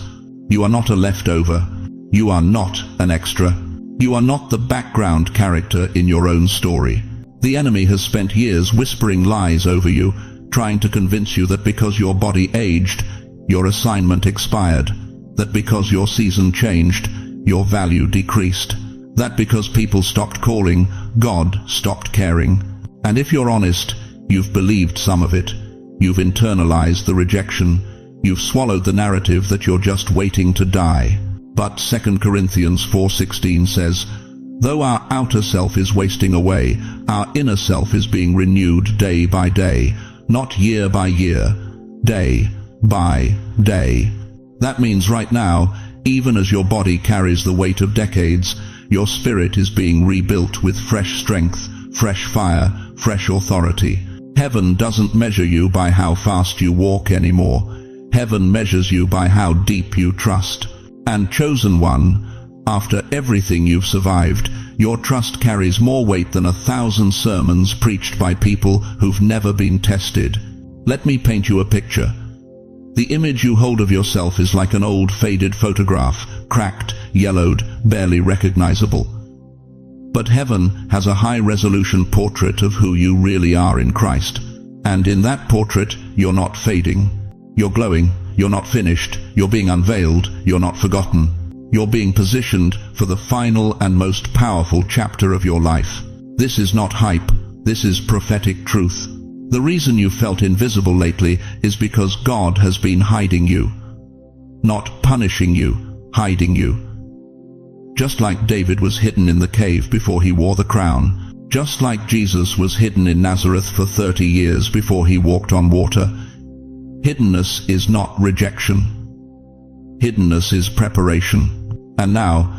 Speaker 1: You are not a leftover. You are not an extra. You are not the background character in your own story. The enemy has spent years whispering lies over you, trying to convince you that because your body aged, your assignment expired, that because your season changed, your value decreased, that because people stopped calling, God stopped caring. And if you're honest, you've believed some of it. You've internalized the rejection. You've swallowed the narrative that you're just waiting to die. But 2 Corinthians 4:16 says, though our outer self is wasting away, our inner self is being renewed day by day, not year by year, day by day. That means right now, even as your body carries the weight of decades, your spirit is being rebuilt with fresh strength, fresh fire, fresh authority. Heaven doesn't measure you by how fast you walk anymore. Heaven measures you by how deep you trust. And chosen one, after everything you've survived, your trust carries more weight than 1,000 sermons preached by people who've never been tested. Let me paint you a picture. The image you hold of yourself is like an old faded photograph, cracked, yellowed, barely recognizable. But heaven has a high-resolution portrait of who you really are in Christ. And in that portrait, you're not fading. You're glowing. You're not finished. You're being unveiled. You're not forgotten. You're being positioned for the final and most powerful chapter of your life. This is not hype. This is prophetic truth. The reason you felt invisible lately is because God has been hiding you. Not punishing you, hiding you. Just like David was hidden in the cave before he wore the crown. Just like Jesus was hidden in Nazareth for 30 years before he walked on water. Hiddenness is not rejection. Hiddenness is preparation. And now,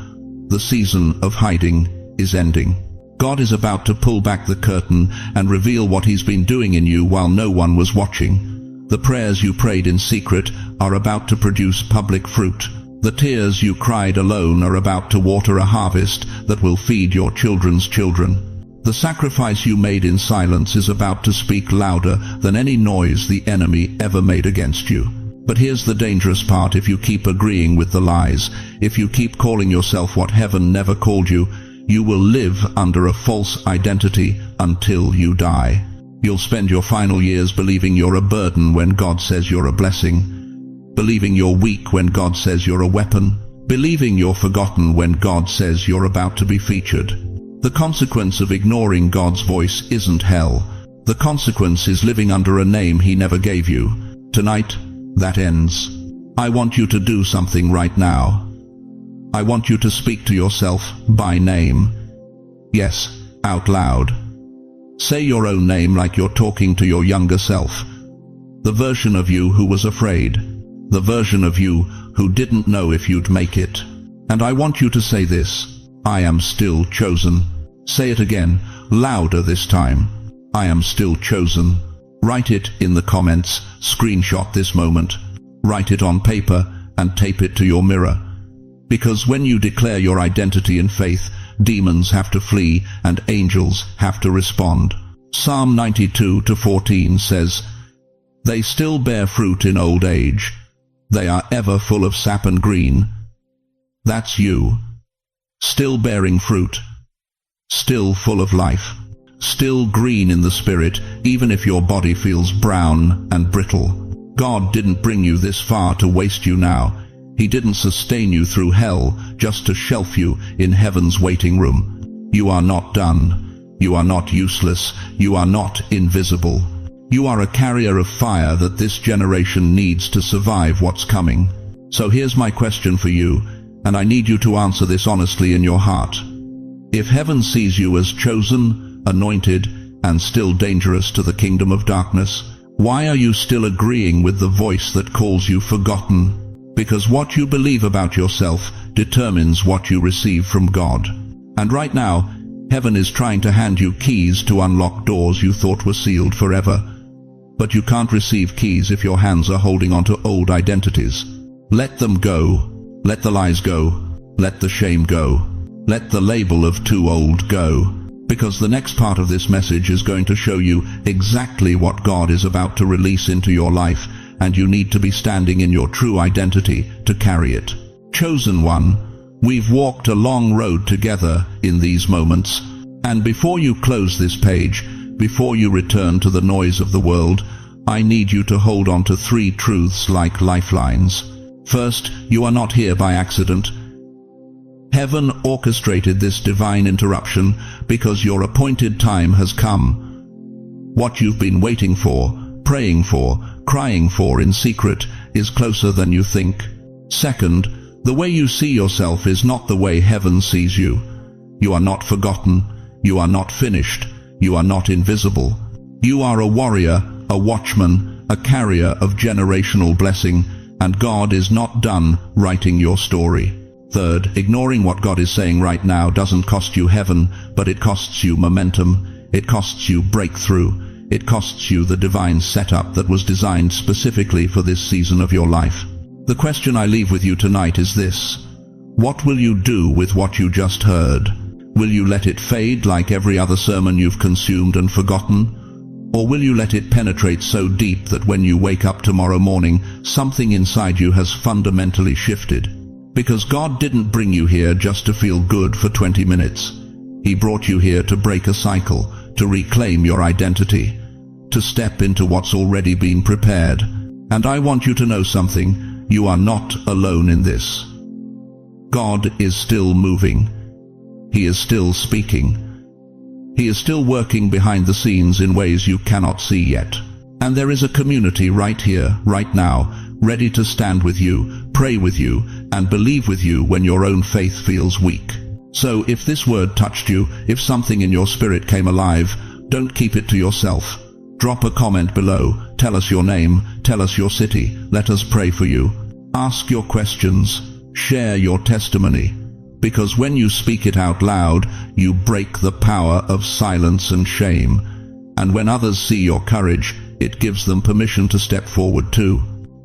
Speaker 1: the season of hiding is ending. God is about to pull back the curtain and reveal what He's been doing in you while no one was watching. The prayers you prayed in secret are about to produce public fruit. The tears you cried alone are about to water a harvest that will feed your children's children. The sacrifice you made in silence is about to speak louder than any noise the enemy ever made against you. But here's the dangerous part: if you keep agreeing with the lies, if you keep calling yourself what heaven never called you, you will live under a false identity until you die. You'll spend your final years believing you're a burden when God says you're a blessing, believing you're weak when God says you're a weapon, believing you're forgotten when God says you're about to be featured. The consequence of ignoring God's voice isn't hell. The consequence is living under a name He never gave you. Tonight, that ends. I want you to do something right now. I want you to speak to yourself by name. Yes, out loud. Say your own name like you're talking to your younger self. The version of you who was afraid. The version of you who didn't know if you'd make it. And I want you to say this: I am still chosen. Say it again, louder this time. I am still chosen. Write it in the comments, screenshot this moment. Write it on paper and tape it to your mirror. Because when you declare your identity in faith, demons have to flee and angels have to respond. Psalm 92:14 says, they still bear fruit in old age. They are ever full of sap and green. That's you. Still bearing fruit. Still full of life. Still green in the spirit, even if your body feels brown and brittle. God didn't bring you this far to waste you now. He didn't sustain you through hell just to shelf you in heaven's waiting room. You are not done. You are not useless. You are not invisible. You are a carrier of fire that this generation needs to survive what's coming. So here's my question for you, and I need you to answer this honestly in your heart. If heaven sees you as chosen, anointed, and still dangerous to the kingdom of darkness, why are you still agreeing with the voice that calls you forgotten? Because what you believe about yourself determines what you receive from God. And right now, heaven is trying to hand you keys to unlock doors you thought were sealed forever. But you can't receive keys if your hands are holding onto old identities. Let them go. Let the lies go. Let the shame go. Let the label of too old go. Because the next part of this message is going to show you exactly what God is about to release into your life, and you need to be standing in your true identity to carry it. Chosen one, We've walked a long road together in these moments, and before you close this page, before you return to the noise of the world, I need you to hold on to 3 truths like lifelines. First, you are not here by accident. Heaven orchestrated this divine interruption because your appointed time has come. What you've been waiting for, praying for, crying for in secret is closer than you think. Second, the way you see yourself is not the way heaven sees you. You are not forgotten. You are not finished. You are not invisible. You are a warrior, a watchman, a carrier of generational blessing, and God is not done writing your story. Third, ignoring what God is saying right now doesn't cost you heaven, but it costs you momentum. It costs you breakthrough. It costs you the divine setup that was designed specifically for this season of your life. The question I leave with you tonight is this: what will you do with what you just heard? Will you let it fade like every other sermon you've consumed and forgotten? Or will you let it penetrate so deep that when you wake up tomorrow morning, something inside you has fundamentally shifted? Because God didn't bring you here just to feel good for 20 minutes. He brought you here to break a cycle, to reclaim your identity, to step into what's already been prepared. And I want you to know something: you are not alone in this. God is still moving. He is still speaking. He is still working behind the scenes in ways you cannot see yet. And there is a community right here, right now, ready to stand with you, pray with you, and believe with you when your own faith feels weak. So if this word touched you, if something in your spirit came alive, don't keep it to yourself. Drop a comment below. Tell us your name. Tell us your city. Let us pray for you. Ask your questions. Share your testimony. Because when you speak it out loud, you break the power of silence and shame. And when others see your courage, it gives them permission to step forward too.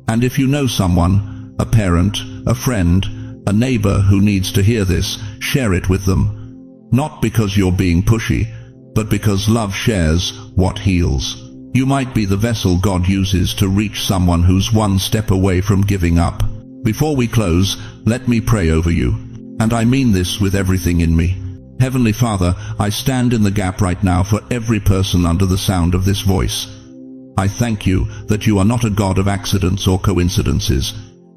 Speaker 1: And if you know someone, a parent, a friend, a neighbor who needs to hear this, share it with them. Not because you're being pushy, but because love shares what heals. You might be the vessel God uses to reach someone who's one step away from giving up. Before we close, let me pray over you. And I mean this with everything in me. Heavenly Father, I stand in the gap right now for every person under the sound of this voice. I thank you that you are not a God of accidents or coincidences.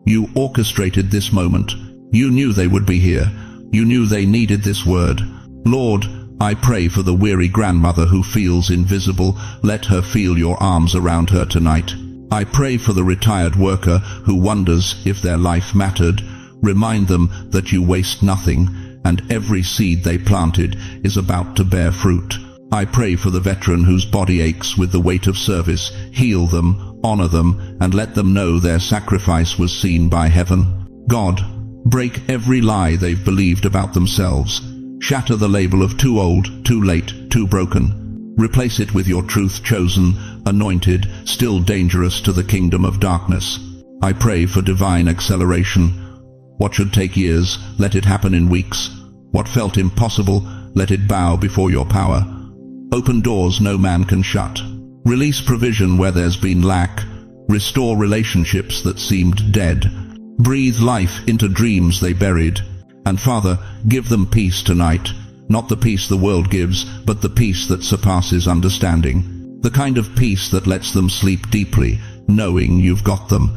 Speaker 1: You orchestrated this moment. You knew they would be here. You knew they needed this word. Lord, I pray for the weary grandmother who feels invisible. Let her feel your arms around her tonight. I pray for the retired worker who wonders if their life mattered. Remind them that you waste nothing, and every seed they planted is about to bear fruit. I pray for the veteran whose body aches with the weight of service. Heal them, honor them, and let them know their sacrifice was seen by heaven. God, break every lie they've believed about themselves. Shatter the label of too old, too late, too broken. Replace it with your truth: chosen, anointed, still dangerous to the kingdom of darkness. I pray for divine acceleration. What should take years, let it happen in weeks. What felt impossible, let it bow before your power. Open doors no man can shut. Release provision where there's been lack. Restore relationships that seemed dead. Breathe life into dreams they buried. And Father, give them peace tonight. Not the peace the world gives, but the peace that surpasses understanding. The kind of peace that lets them sleep deeply, knowing you've got them.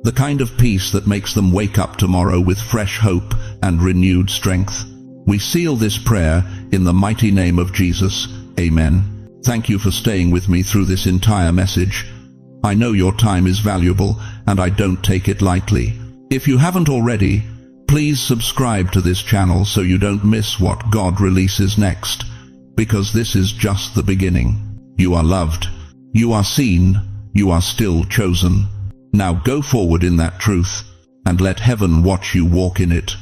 Speaker 1: The kind of peace that makes them wake up tomorrow with fresh hope and renewed strength. We seal this prayer in the mighty name of Jesus. Amen. Thank you for staying with me through this entire message. I know your time is valuable, and I don't take it lightly. If you haven't already, please subscribe to this channel so you don't miss what God releases next. Because this is just the beginning. You are loved. You are seen. You are still chosen. Now go forward in that truth, and let heaven watch you walk in it.